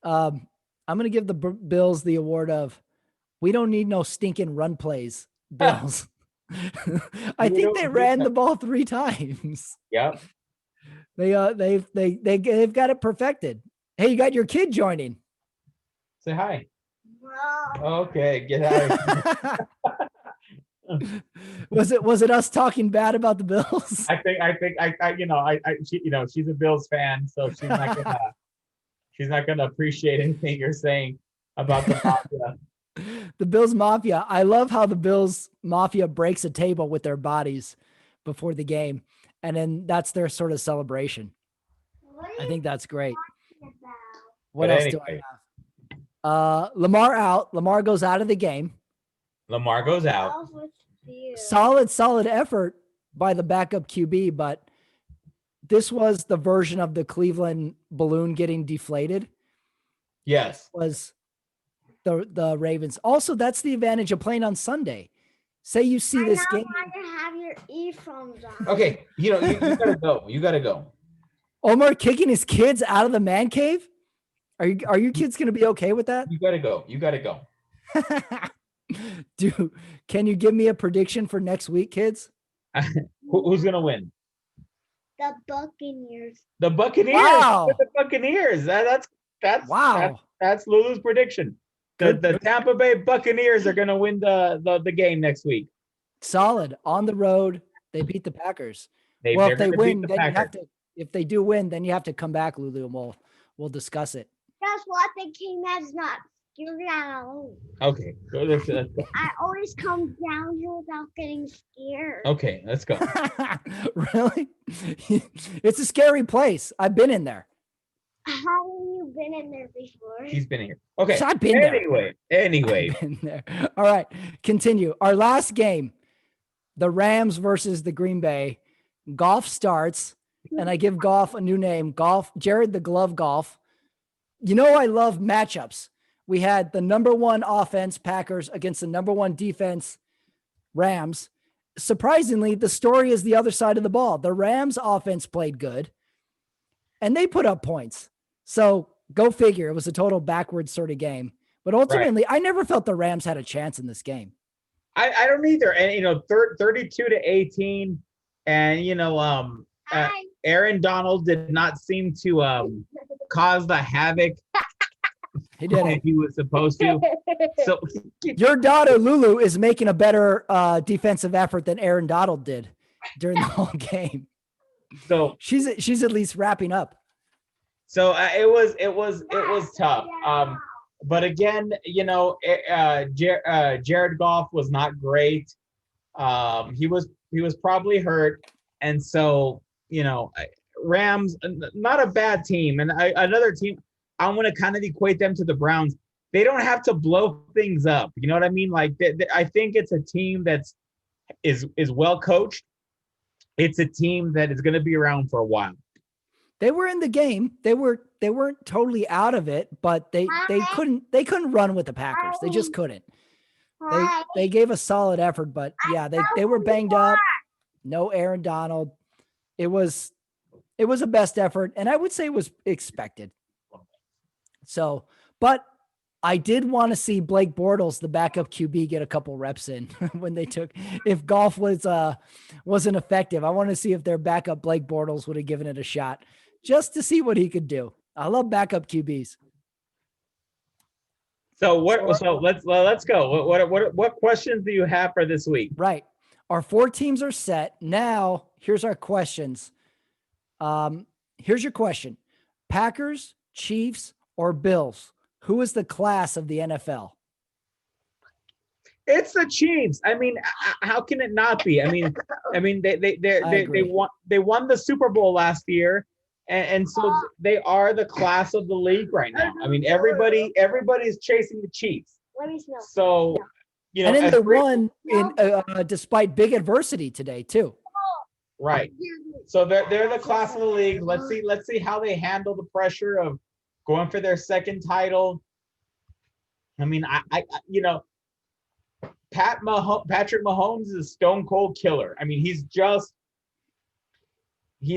I'm going to give the Bills the award of, we don't need no stinking run plays, Bills. I think they ran the ball 3 times. Yep. They've got it perfected. Hey, you got your kid joining. Say hi. Okay, get out of here. Was it us talking bad about the Bills? I think she's a Bills fan, so she's not gonna appreciate anything you're saying about the Mafia. The Bills Mafia. I love how the Bills Mafia breaks a table with their bodies before the game, and then that's their sort of celebration. I think that's great. What else do I have? Lamar out. Lamar goes out of the game. Lamar goes out. Solid effort by the backup QB, but this was the version of the Cleveland balloon getting deflated. Yes. Was the Ravens. Also, that's the advantage of playing on Sunday. Say you see this game. I don't want to have your earphones on. Okay, you gotta go. You gotta go. Omar kicking his kids out of the man cave? Are your kids gonna be okay with that? You gotta go. You gotta go. Can you give me a prediction for next week, kids? Who's gonna win? The Buccaneers. The Buccaneers. Wow. The Buccaneers. That's wow. That's Lulu's prediction. The Tampa Bay Buccaneers are gonna win the game next week. Solid on the road. They beat the Packers. If they win, then you have to. If they do win, then you have to come back, Lulu, and we'll discuss it. Guess what? The king has not. You're not. Okay. I always come down here without getting scared. Okay, let's go. Really? It's a scary place. I've been in there. How have you been in there before? He's been here. Okay. So I've been there. Anyway. I've been there. All right. Continue. Our last game, the Rams versus the Green Bay. Goff starts, and I give Goff a new name. Jared the Glove Goff. You know I love matchups. We had the number 1 offense, Packers, against the number 1 defense, Rams. Surprisingly, the story is the other side of the ball. The Rams offense played good, and they put up points. So go figure. It was a total backwards sort of game. But ultimately, I never felt the Rams had a chance in this game. I don't either. And, 32-18. And, Aaron Donald did not seem to cause the havoc he didn't. He was supposed to. So your daughter Lulu is making a better defensive effort than Aaron Donald did during the whole game. So she's at least wrapping up. So it was tough. But again, Jared Goff was not great. He was probably hurt, and so Rams, not a bad team, and another team. I want to kind of equate them to the Browns. They don't have to blow things up. You know what I mean? Like I think it's a team is well coached. It's a team that is going to be around for a while. They were in the game. They weren't totally out of it, but they couldn't run with the Packers. They just couldn't. They gave a solid effort, but yeah, they were banged up. No Aaron Donald. It was a best effort, and I would say it was expected. So, but I did want to see Blake Bortles, the backup QB, get a couple reps in when they took. If golf wasn't effective, I want to see if their backup Blake Bortles would have given it a shot, just to see what he could do. I love backup QBs. So what? So let's go. What questions do you have for this week? Right, our 4 teams are set now. Here's our questions. Here's your question: Packers, Chiefs, or Bills? Who is the class of the NFL? It's the Chiefs. I mean, how can it not be? I mean, they won the Super Bowl last year, and so they are the class of the league right now. I mean, everybody's chasing the Chiefs. Let me smell. So, you know, and then they won despite big adversity today too. Right. So they're the class of the league. Let's see how they handle the pressure of going for their second title. I mean, I you know, Patrick Mahomes is a stone cold killer. I mean, he's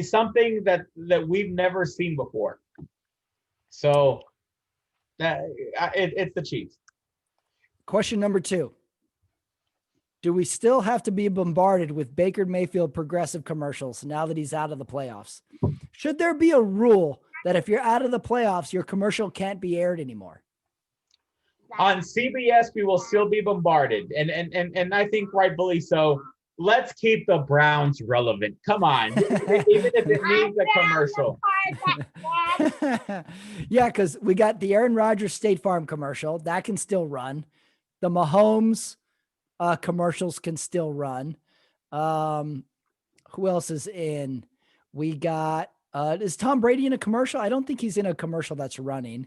something that we've never seen before. So it's the Chiefs. Question number 2. Do we still have to be bombarded with Baker Mayfield progressive commercials now that he's out of the playoffs? Should there be a rule that if you're out of the playoffs, your commercial can't be aired anymore? On CBS, we will still be bombarded, and I think rightfully so. Let's keep the Browns relevant. Come on, even if it needs a commercial. Yeah, because we got the Aaron Rodgers State Farm commercial that can still run. The Mahomes commercials can still run. Who else is in? We got is Tom Brady in a commercial? I don't think he's in a commercial that's running.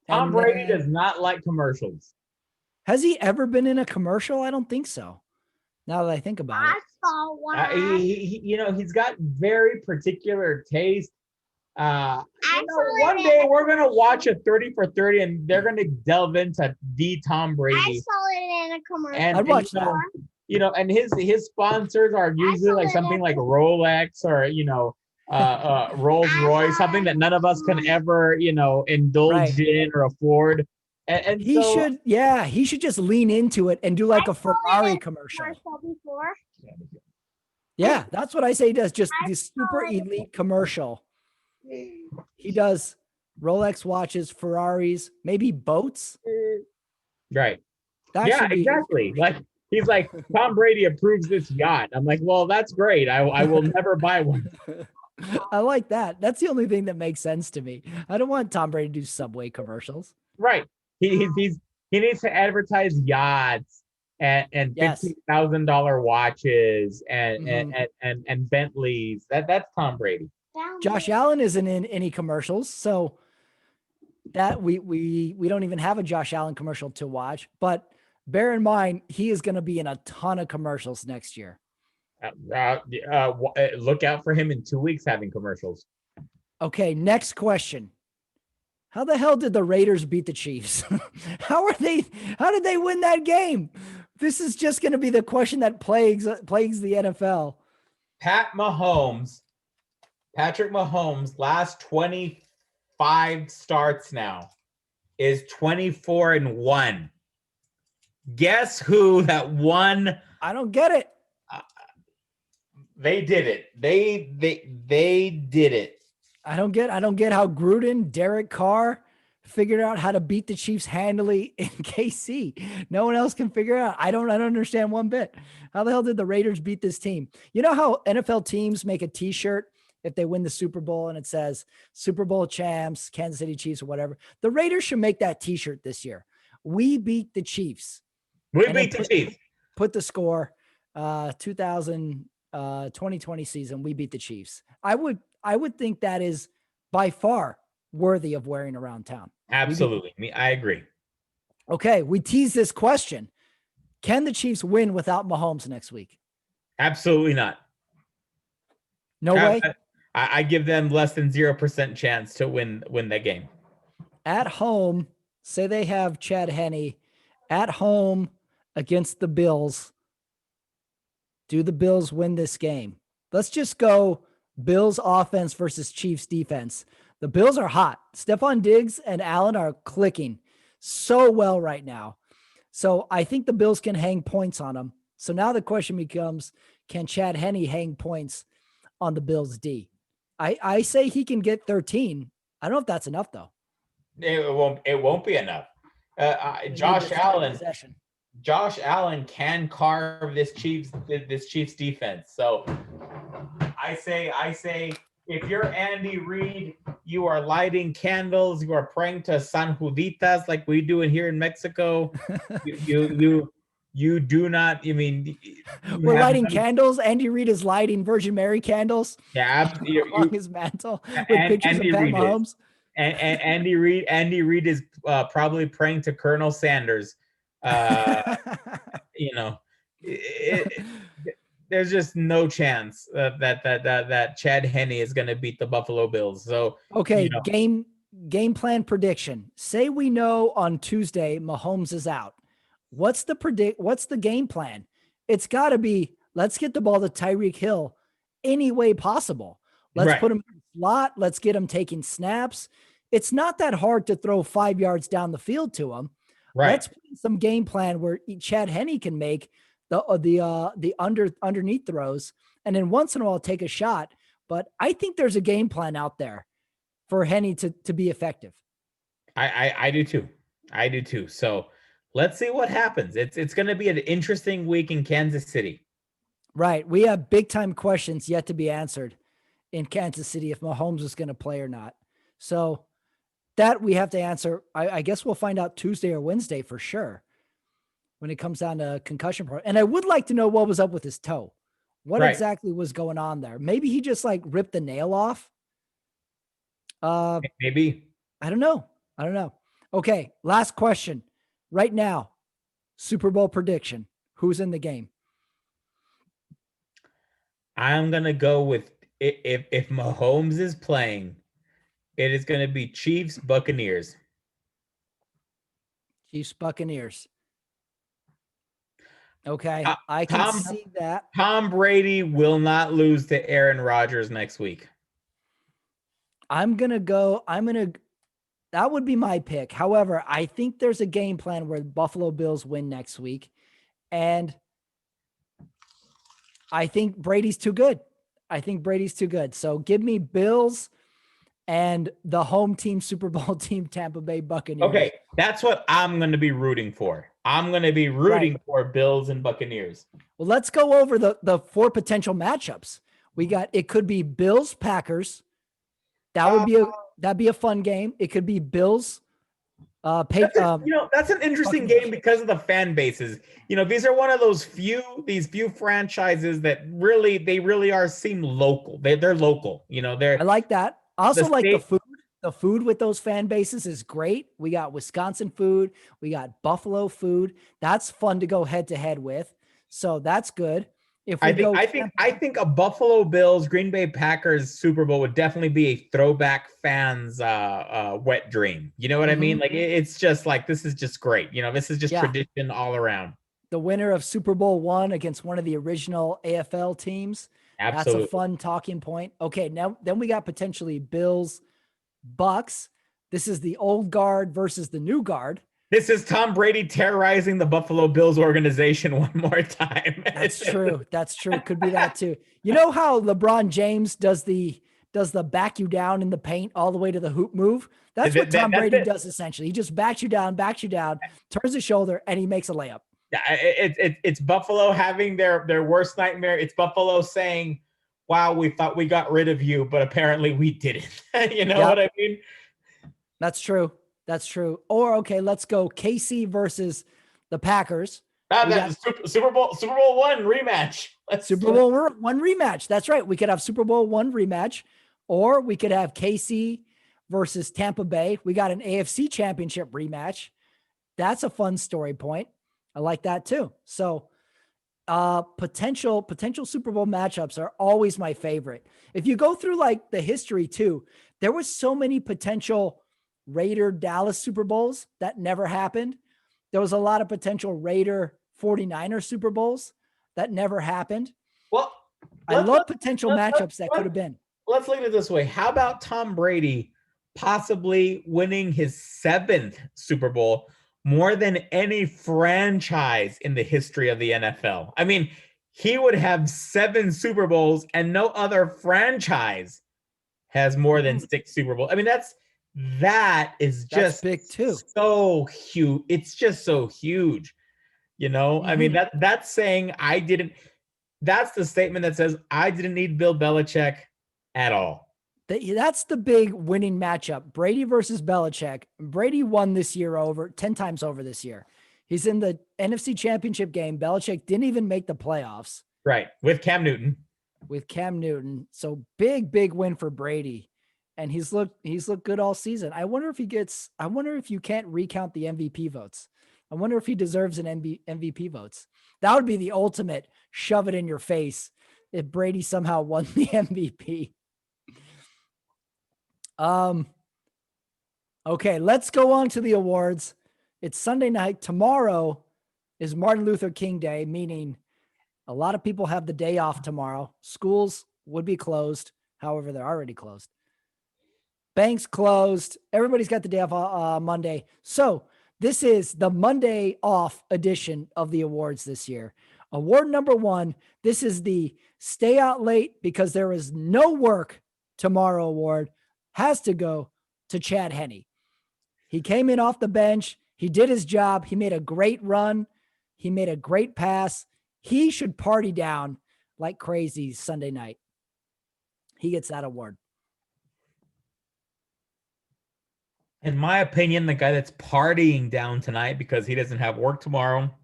Tom Brady does not like commercials. Has he ever been in a commercial? I don't think so. Now that I think about it. I saw one. He's got very particular taste. One Actually, day we're gonna watch a 30 for 30, and they're gonna delve into the Tom Brady. I saw it in a commercial. And I'd watch that. And his sponsors are usually like something like Rolex or Rolls Royce, something that none of us can ever indulge in or afford. And he should just lean into it and do like a Ferrari commercial. Before. Yeah, that's what I say he does. Just this super elite commercial. He does Rolex watches, Ferraris, maybe boats. Right. Exactly. Like he's like, Tom Brady approves this yacht. I'm like, well, that's great. I will never buy one. I like that. That's the only thing that makes sense to me. I don't want Tom Brady to do Subway commercials. Right. He needs to advertise yachts and $15,000 watches and Bentleys. That's Tom Brady. Josh Allen isn't in any commercials, so that we don't even have a Josh Allen commercial to watch. But bear in mind, he is going to be in a ton of commercials next year. Look out for him in 2 weeks having commercials. Okay, next question. How the hell did the Raiders beat the Chiefs? How did they win that game? This is just going to be the question that plagues the NFL. Patrick Mahomes, last 25 starts now is 24-1. Guess who that won? I don't get it. They did it. They did it. I don't get how Gruden, Derek Carr figured out how to beat the Chiefs handily in KC. No one else can figure it out. I don't understand one bit. How the hell did the Raiders beat this team? You know how NFL teams make a t-shirt if they win the Super Bowl and it says Super Bowl champs, Kansas City Chiefs or whatever? The Raiders should make that t-shirt this year. We beat the Chiefs. Chiefs. Put the score 2020 season. We beat the Chiefs. I would think that is by far worthy of wearing around town. Absolutely. I agree. Okay. We tease this question. Can the Chiefs win without Mahomes next week? Absolutely not. No way. I give them less than 0% chance to win that game. At home, say they have Chad Henne at home against the Bills. Do the Bills win this game? Let's just go Bills offense versus Chiefs defense. The Bills are hot. Stephon Diggs and Allen are clicking so well right now. So I think the Bills can hang points on them. So now the question becomes, can Chad Henne hang points on the Bills D? I say he can get 13. I don't know if that's enough though. It won't be enough. Josh Allen can carve this Chiefs defense. So I say if you're Andy Reid, you are lighting candles, you are praying to San Juditas like we do in here in Mexico. You do not. I mean, we're lighting candles. Andy Reid is lighting Virgin Mary candles. Yeah, on his mantle with pictures of Pat Mahomes. And Andy Reid is probably praying to Colonel Sanders. There's just no chance that Chad Henne is going to beat the Buffalo Bills. So okay, game plan prediction. Say we know on Tuesday Mahomes is out. What's the game plan? It's got to be, let's get the ball to Tyreek Hill any way possible. Let's put him in the slot. Let's get him taking snaps. It's not that hard to throw 5 yards down the field to him. Right. Let's put some game plan where Chad Henne can make the underneath throws, and then once in a while take a shot. But I think there's a game plan out there for Henne to be effective. I do too. I do too. So let's see what happens. It's going to be an interesting week in Kansas City. Right. We have big time questions yet to be answered in Kansas City if Mahomes is going to play or not. So that we have to answer. I guess we'll find out Tuesday or Wednesday for sure when it comes down to concussion. And I would like to know what was up with his toe. What exactly was going on there? Maybe he just like ripped the nail off. Maybe. I don't know. Okay. Last question right now. Super Bowl prediction. Who's in the game? I'm going to go with if Mahomes is playing, it is going to be Chiefs Buccaneers. Chiefs Buccaneers. Okay. I can see that. Tom Brady will not lose to Aaron Rodgers next week. That would be my pick. However, I think there's a game plan where the Buffalo Bills win next week. And I think Brady's too good. So give me Bills and the home team Super Bowl team, Tampa Bay Buccaneers. Okay, that's what I'm going to be rooting for. I'm going to be rooting for Bills and Buccaneers. Well, let's go over the 4 potential matchups. It could be Bills Packers. That'd be a fun game. It could be Bills. That's an interesting game because of the fan bases. These are one of those few franchises that really seem local. They're local. I like that. I also like the food. The food with those fan bases is great. We got Wisconsin food. We got Buffalo food. That's fun to go head to head with. So that's good. I think a Buffalo Bills, Green Bay Packers Super Bowl would definitely be a throwback fans wet dream. You know what I mean? Like it's just like, this is just great. This is just tradition all around. The winner of Super Bowl I against one of the original AFL teams. Absolutely. That's a fun talking point. Okay, now then we got potentially Bills, Bucks. This is the old guard versus the new guard. This is Tom Brady terrorizing the Buffalo Bills organization one more time. That's true. Could be that too. You know how LeBron James does the back you down in the paint all the way to the hoop move? That's what Tom Brady does essentially. He just backs you down, turns his shoulder, and he makes a layup. Yeah, it's Buffalo having their worst nightmare. It's Buffalo saying, "Wow, we thought we got rid of you, but apparently we didn't." What I mean? That's true. Or okay, let's go KC versus the Packers. Super Bowl I rematch. Super Bowl I rematch. That's right. We could have Super Bowl I rematch, or we could have KC versus Tampa Bay. We got an AFC Championship rematch. That's a fun story point. I like that too. So Potential Super Bowl matchups are always my favorite. If you go through like the history too, there was so many potential Raider Dallas Super Bowls that never happened. There was a lot of potential Raider 49er Super Bowls that never happened. Well, I love potential matchups that could have been. Let's look at it this way. How about Tom Brady possibly winning his 7th Super Bowl, more than any franchise in the history of the NFL? I mean, he would have 7 Super Bowls and no other franchise has more than 6 Super Bowls. I mean, that is just big too. So huge. It's just so huge. I mean, that's saying that's the statement that says I didn't need Bill Belichick at all. That's the big winning matchup. Brady versus Belichick. Brady won this year 10 times over this year. He's in the NFC Championship game. Belichick didn't even make the playoffs. Right. With Cam Newton. So big win for Brady. And he's looked good all season. I wonder if you can't recount the MVP votes. I wonder if he deserves an MVP votes. That would be the ultimate shove it in your face if Brady somehow won the MVP. Okay, let's go on to the awards. It's Sunday night. Tomorrow is Martin Luther King Day, meaning a lot of people have the day off tomorrow. Schools would be closed. However, they're already closed. Banks closed. Everybody's got the day off Monday. So this is the Monday off edition of the awards this year. Award number 1. This is the stay out late because there is no work tomorrow award. Has to go to Chad Henne. He came in off the bench. He did his job. He made a great run. He made a great pass. He should party down like crazy Sunday night. He gets that award. In my opinion, the guy that's partying down tonight because he doesn't have work tomorrow,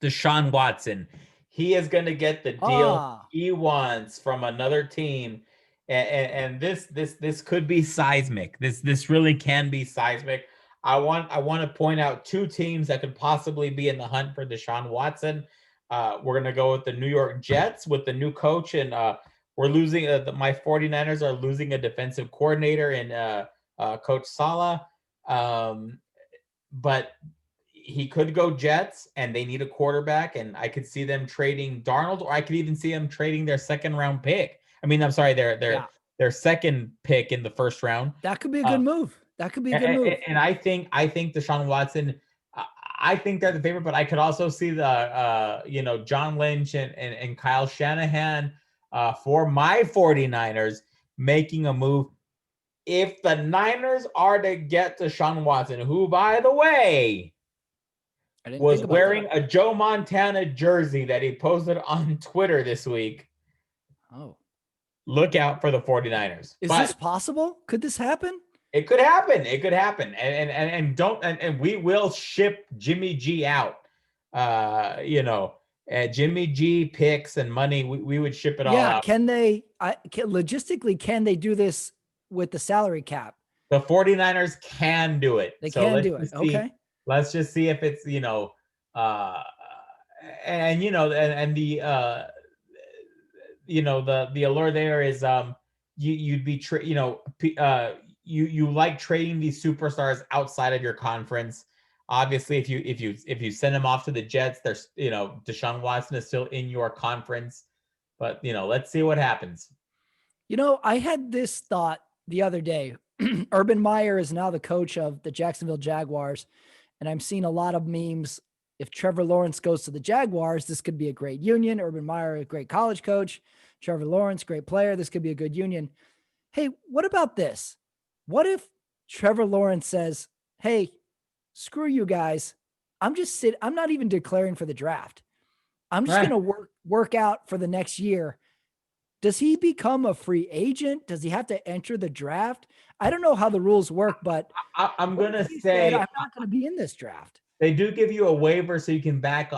Deshaun Watson. He is going to get the deal he wants from another team. And this could be seismic. This really can be seismic. I want to point out 2 teams that could possibly be in the hunt for Deshaun Watson. We're going to go with the New York Jets with the new coach, and we're losing. My 49ers are losing a defensive coordinator in Coach Saleh. But he could go Jets, and they need a quarterback, and I could see them trading Darnold, or I could even see them trading their 2nd round pick. I mean, I'm sorry, their second pick in the first round. That could be a good move. And I think Deshaun Watson, I think they're the favorite, but I could also see the John Lynch and Kyle Shanahan for my 49ers making a move. If the Niners are to get Deshaun Watson, who, by the way, was wearing a Joe Montana jersey that he posted on Twitter this week. Oh. Look out for the 49ers. Is this possible? Could this happen? It could happen. And we will ship Jimmy G out. Jimmy G picks and money. We would ship it all out. Logistically, can they do this with the salary cap? The 49ers can do it. They can do it. Okay. Let's just see if it's, the allure there is you'd be you like trading these superstars outside of your conference. Obviously, if you send them off to the Jets, there's Deshaun Watson is still in your conference, but let's see what happens. I had this thought the other day. Urban Meyer is now the coach of the Jacksonville Jaguars, and I'm seeing a lot of memes. If Trevor Lawrence goes to the Jaguars, this could be a great union. Urban Meyer, a great college coach. Trevor Lawrence, great player. This could be a good union. Hey, what about this? What if Trevor Lawrence says, hey, screw you guys. I'm not even declaring for the draft. I'm just going to work out for the next year. Does he become a free agent? Does he have to enter the draft? I don't know how the rules work, but I'm going to say I'm not going to be in this draft. They do give you a waiver so you can back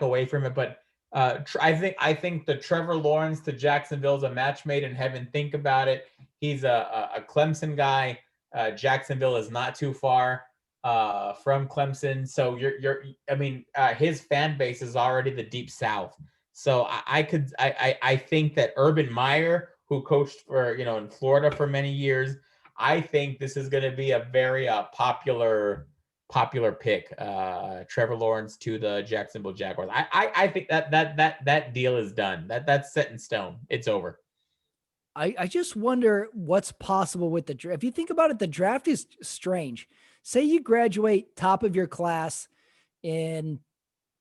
away from it. But I think the Trevor Lawrence to Jacksonville is a match made in heaven. Think about it. He's a Clemson guy. Jacksonville is not too far. from Clemson. So his fan base is already the Deep South. So I think that Urban Meyer, who coached for, in Florida for many years, I think this is going to be a very popular pick. Trevor Lawrence to the Jacksonville Jaguars. I think that deal is done. That's set in stone. It's over. I just wonder what's possible with the draft. If you think about it, the draft is strange. Say you graduate top of your class in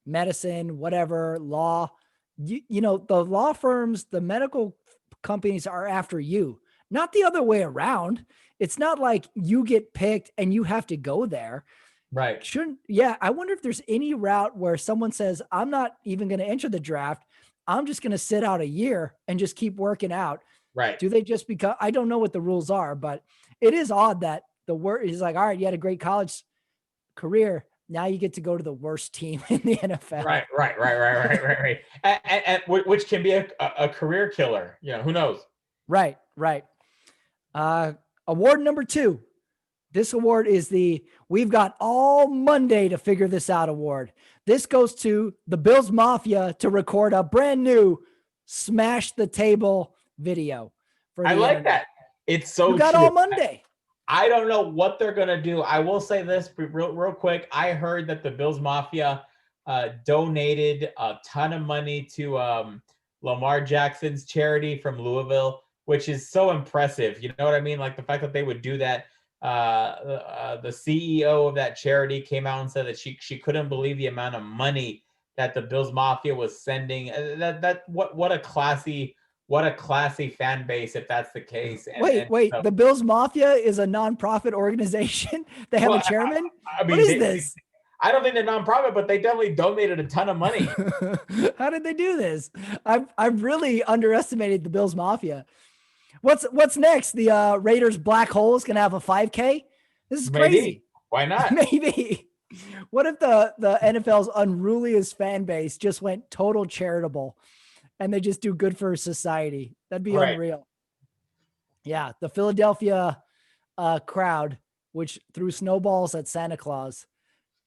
medicine, whatever, law, you know, the law firms, the medical companies are after you, not the other way around. It's not like you get picked and you have to go there. Right. I wonder if there's any route where someone says, I'm not even going to enter the draft. I'm just going to sit out a year and just keep working out. Right. Do they just become, I don't know what the rules are, but it is odd that the word is like, all right, you had a great college career. Now you get to go to the worst team in the NFL. Right. And which can be a career killer. Who knows? Right. Award number 2. This award is we've got all Monday to figure this out award. This goes to the Bills Mafia to record a brand new smash the table video. I like that. It's so you got true. all Monday. I don't know what they're going to do. I will say this real quick. I heard that the Bills Mafia donated a ton of money to Lamar Jackson's charity from Louisville, which is so impressive. You know what I mean? Like the fact that they would do that. The CEO of that charity came out and said that she couldn't believe the amount of money that the Bills Mafia was sending. What a classy fan base if that's the case. Wait, the Bills Mafia is a nonprofit organization. They have a chairman. What is this? I don't think they're nonprofit, but they definitely donated a ton of money. How did they do this? I've really underestimated the Bills Mafia. What's next? The Raiders Black Hole is going to have a 5K. This is crazy. Maybe. Why not? Maybe. What if the NFL's unruliest fan base just went total charitable and they just do good for society? That'd be unreal. Yeah. The Philadelphia crowd, which threw snowballs at Santa Claus,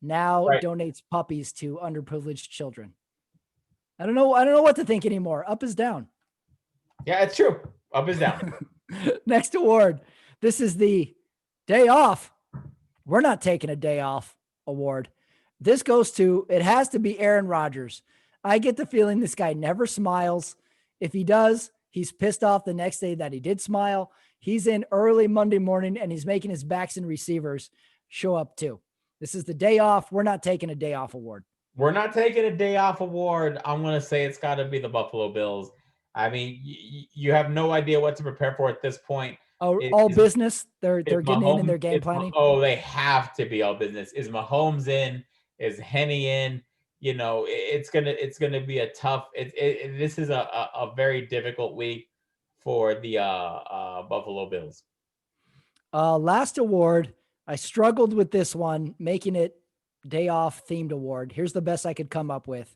now donates puppies to underprivileged children. I don't know what to think anymore. Up is down. Yeah, it's true. Up is down. Next award. This is the day off. We're not taking a day off award. This goes to, it has to be Aaron Rodgers. I get the feeling this guy never smiles. If he does, he's pissed off the next day that he did smile. He's in early Monday morning and he's making his backs and receivers show up too. This is the day off. We're not taking a day off award. We're not taking a day off award. I'm going to say it's got to be the Buffalo Bills. I mean, you have no idea what to prepare for at this point. All business. They're getting in their game planning. They have to be all business. Is Mahomes in? Is Henne in? It's gonna be a tough. This is a very difficult week for the Buffalo Bills. Last award. I struggled with this one, making it day off themed award. Here's the best I could come up with.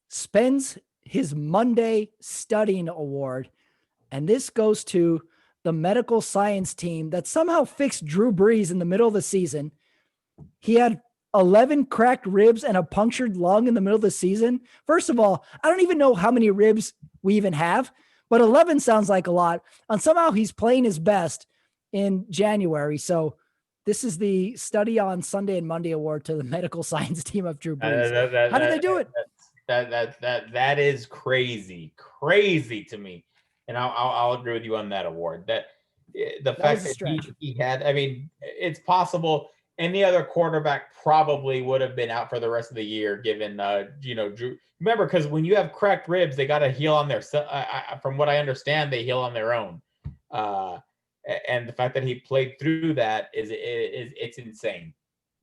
Spends his Monday studying award. And this goes to the medical science team that somehow fixed Drew Brees in the middle of the season. He had 11 cracked ribs and a punctured lung in the middle of the season. First of all, I don't even know how many ribs we even have, but 11 sounds like a lot. And somehow he's playing his best in January. So this is the study on Sunday and Monday award to the medical science team of Drew Brees. How did they do it? That is crazy to me, and I'll agree with you on that award. That the fact that he had, I mean, it's possible any other quarterback probably would have been out for the rest of the year, given Drew. Remember, because when you have cracked ribs, they got to heal on their. From what I understand, they heal on their own. And the fact that he played through that it's insane.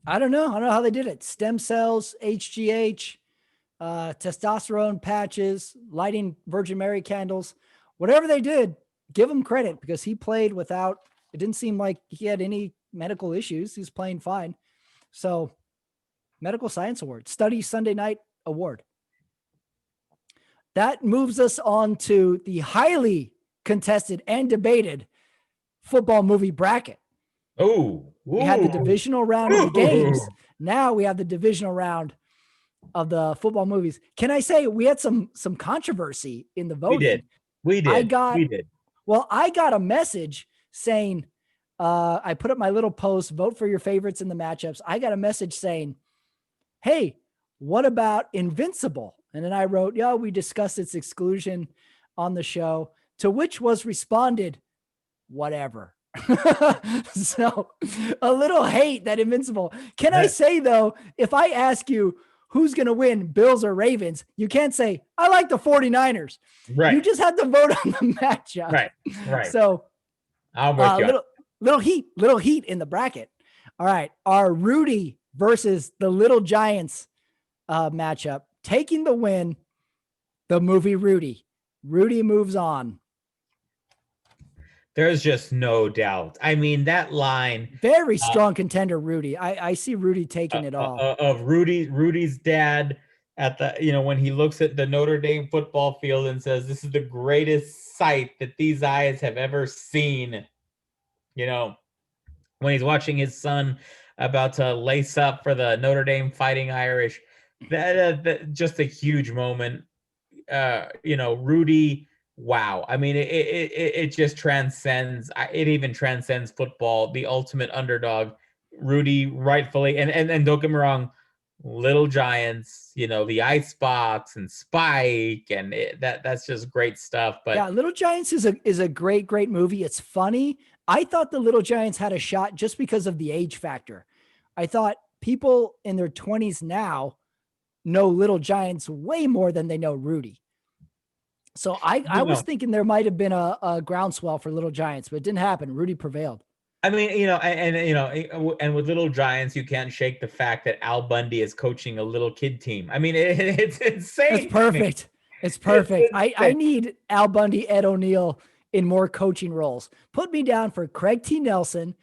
I don't know how they did it. Stem cells, HGH. Testosterone patches, lighting Virgin Mary candles, whatever they did, give him credit because he played without, it didn't seem like he had any medical issues. He's playing fine. So medical science award, study Sunday night award. That moves us on to the highly contested and debated football movie bracket. Oh, We had the Ooh. divisional round of the games. Ooh. Now we have the divisional round of the football movies. Can I say we had some controversy in the voting? We did. Well, I got a message saying, I put up my little post, vote for your favorites in the matchups. I got a message saying, hey, what about Invincible? And then I wrote, yeah, we discussed its exclusion on the show, to which was responded, whatever. So a little hate that Invincible. Can I say, though, if I ask you who's going to win, Bills or Ravens, you can't say, I like the 49ers. Right. You just have to vote on the matchup. Right. So I'm with you. Little heat in the bracket. All right. Our Rudy versus the Little Giants matchup, taking the win, the movie Rudy. Rudy moves on. There's just no doubt. I mean, that line. Very strong contender, Rudy. I see Rudy taking it all. Of Rudy's dad at the, when he looks at the Notre Dame football field and says, this is the greatest sight that these eyes have ever seen. When he's watching his son about to lace up for the Notre Dame Fighting Irish, that just a huge moment. Rudy, wow. I mean, it just transcends. It even transcends football. The ultimate underdog, Rudy, rightfully, and don't get me wrong, Little Giants, the ice box and Spike, and that's just great stuff. But yeah, Little Giants is a great movie. It's funny. I thought the Little Giants had a shot just because of the age factor. I thought people in their 20s now know Little Giants way more than they know Rudy. So I was thinking there might have been a groundswell for Little Giants, but it didn't happen. Rudy prevailed. I mean, and with Little Giants, you can't shake the fact that Al Bundy is coaching a little kid team. I mean, it's insane. It's perfect. It's perfect. I need Al Bundy, Ed O'Neill in more coaching roles. Put me down for Craig T. Nelson,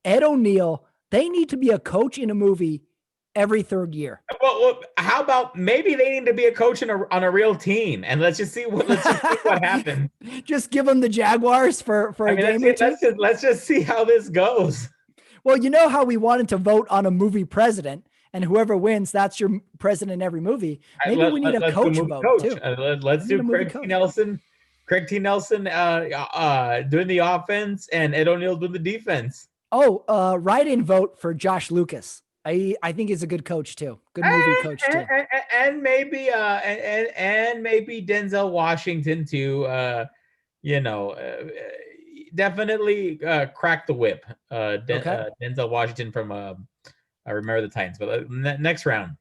Ed O'Neill. They need to be a coach in a movie every third year. Well, how about maybe they need to be a coach on a real team, and let's just see what happens. Just give them the Jaguars for a game or two. Let's just see how this goes. Well, you know how we wanted to vote on a movie president, and whoever wins, that's your president in every movie. Maybe we need a coach vote too. Let's do Craig T. Nelson. Craig T. Nelson doing the offense, and Ed O'Neill doing the defense. Oh, write-in vote for Josh Lucas. I think he's a good coach too. Good movie coach too. And maybe Denzel Washington too. Definitely crack the whip. Denzel Washington from I remember the Titans. But next round,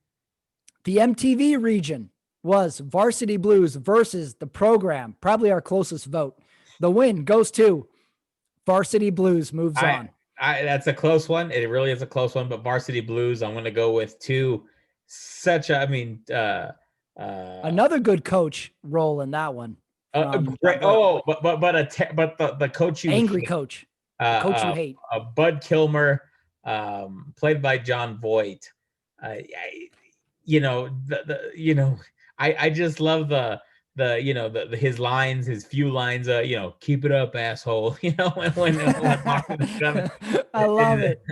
the MTV region was Varsity Blues versus The Program. Probably our closest vote. The win goes to Varsity Blues. Moves on. That's a close one. It really is a close one, but Varsity Blues, I'm going to go with two. Another good coach role in that one. Great. But the coach you angry hate, coach, coach you hate. Bud Kilmer, played by John Voight. I just love his lines, his few lines, keep it up, asshole. When I love it.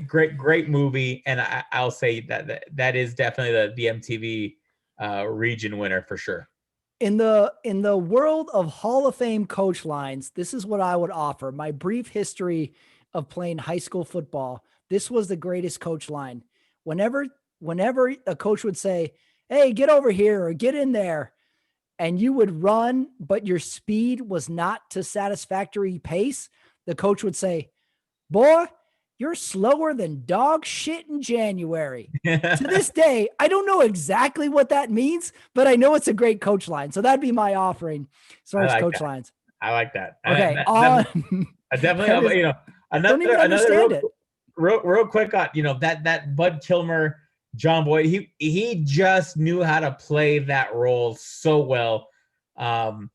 Great movie, and I'll say that is definitely the MTV region winner for sure. In the world of Hall of Fame coach lines, this is what I would offer. My brief history of playing high school football, this was the greatest coach line. Whenever a coach would say, hey, get over here or get in there, and you would run, but your speed was not to satisfactory pace, the coach would say, boy, you're slower than dog shit in January. To this day, I don't know exactly what that means, but I know it's a great coach line. So that'd be my offering as far as coach lines. I like that. Okay. I definitely, another real quick on, that Bud Kilmer, John Boyd, he just knew how to play that role so well. But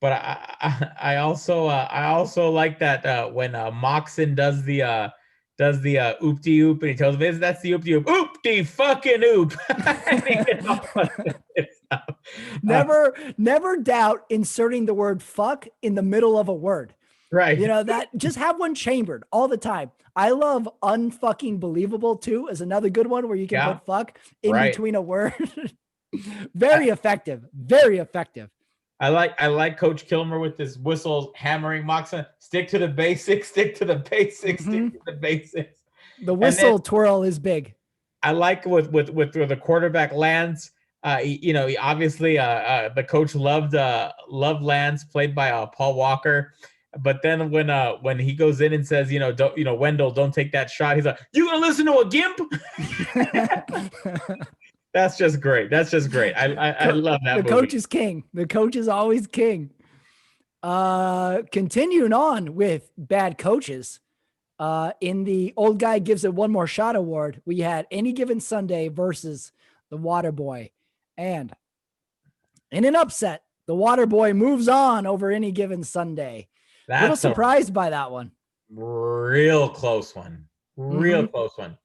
I also like that when Moxon does the oop-de oop, and he tells Viz, that's the oop-de oop, oop-de fucking oop. Never doubt inserting the word fuck in the middle of a word. Right. You know, that just have one chambered all the time. I love unfucking believable too is another good one where you can Yeah. put fuck in Right. between a word. Very effective. Very effective. I like Coach Kilmer with his whistles hammering Moxon. Stick to the basics. Stick to the basics. Stick to the basics. The And then whistle twirl is big. I like with where the quarterback lands. He obviously the coach loved Lance, played by Paul Walker. But then when he goes in and says, don't Wendell, don't take that shot. He's like, you gonna listen to a gimp? That's just great. That's just great. I love that. The movie. coach is king. The coach is always king. Continuing on with bad coaches. In the Old Guy Gives It One More Shot award, we had Any Given Sunday versus the Waterboy. And in an upset, the Waterboy moves on over Any Given Sunday. That's Little surprised by that one. Real close one. Real close one.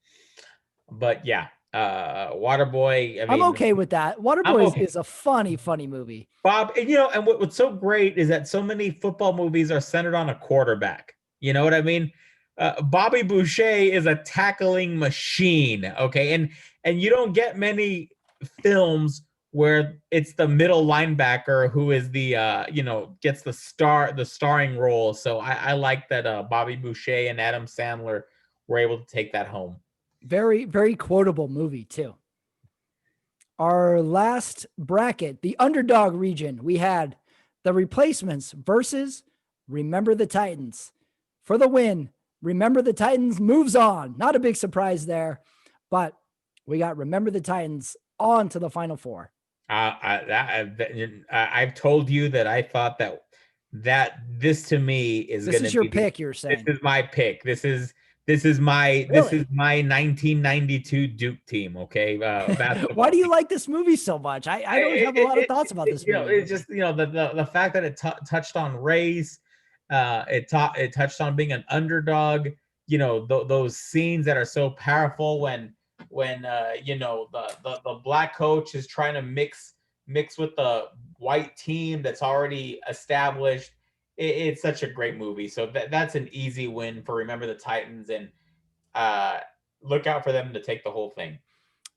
But yeah, Waterboy. I'm okay with that. Waterboy is a funny movie. Bob, and what's so great is that so many football movies are centered on a quarterback. You know what I mean? Bobby Boucher is a tackling machine. Okay. And you don't get many films where it's the middle linebacker who is the, gets the starring role. So I like that Bobby Boucher and Adam Sandler were able to take that home. Very, very quotable movie too. Our last bracket, the underdog region, we had The Replacements versus Remember the Titans. For the win, Remember the Titans moves on. Not a big surprise there, but we got Remember the Titans on to the Final Four. I've told you that I thought that this to me is going to be. This is your pick, you're saying. This is my pick. This is my 1992 Duke team. Okay. Why do you like this movie so much? I don't have a lot of thoughts about this movie. It's just, the fact that it touched on race, it touched on being an underdog, those scenes that are so powerful when the black coach is trying to mix with the white team that's already established. It's such a great movie. So that's an easy win for Remember the Titans, and look out for them to take the whole thing.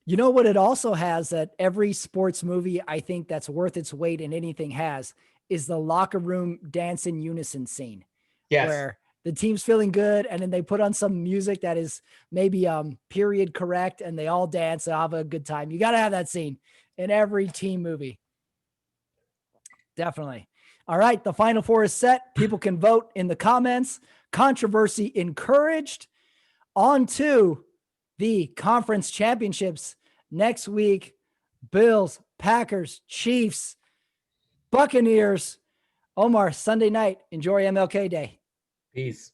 You know what it also has that every sports movie I think that's worth its weight in anything has is the locker room dance in unison scene. Yes. Where the team's feeling good and then they put on some music that is maybe period correct and they all dance and have a good time. You got to have that scene in every team movie. Definitely. All right. The Final Four is set. People can vote in the comments. Controversy encouraged. On to the conference championships next week. Bills, Packers, Chiefs, Buccaneers. Omar, Sunday night. Enjoy MLK Day. Peace.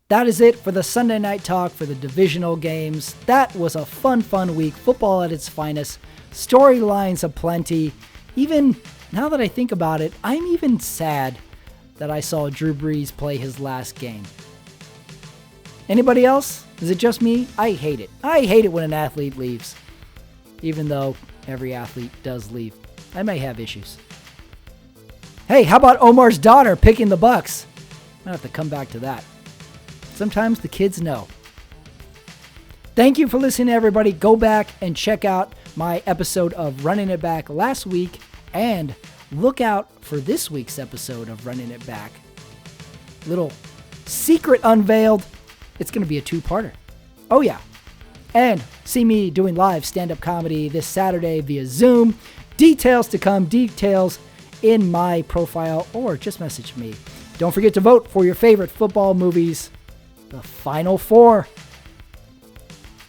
That is it for the Sunday night talk for the divisional games. That was a fun week. Football at its finest. Storylines aplenty. Even now that I think about it, I'm even sad that I saw Drew Brees play his last game. Anybody else? Is it just me? I hate it. I hate it when an athlete leaves. Even though every athlete does leave. I may have issues. Hey, how about Omar's daughter picking the Bucks? I have to come back to that. Sometimes the kids know. Thank you for listening, everybody. Go back and check out my episode of Running It Back last week, and look out for this week's episode of Running It Back. Little secret unveiled. It's going to be a two-parter. Oh, yeah. And see me doing live stand-up comedy this Saturday via Zoom. Details to come. Details in my profile, or just message me. Don't forget to vote for your favorite football movies. The Final Four.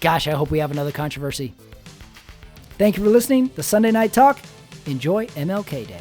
Gosh, I hope we have another controversy. Thank you for listening. The Sunday Night Talk. Enjoy MLK Day.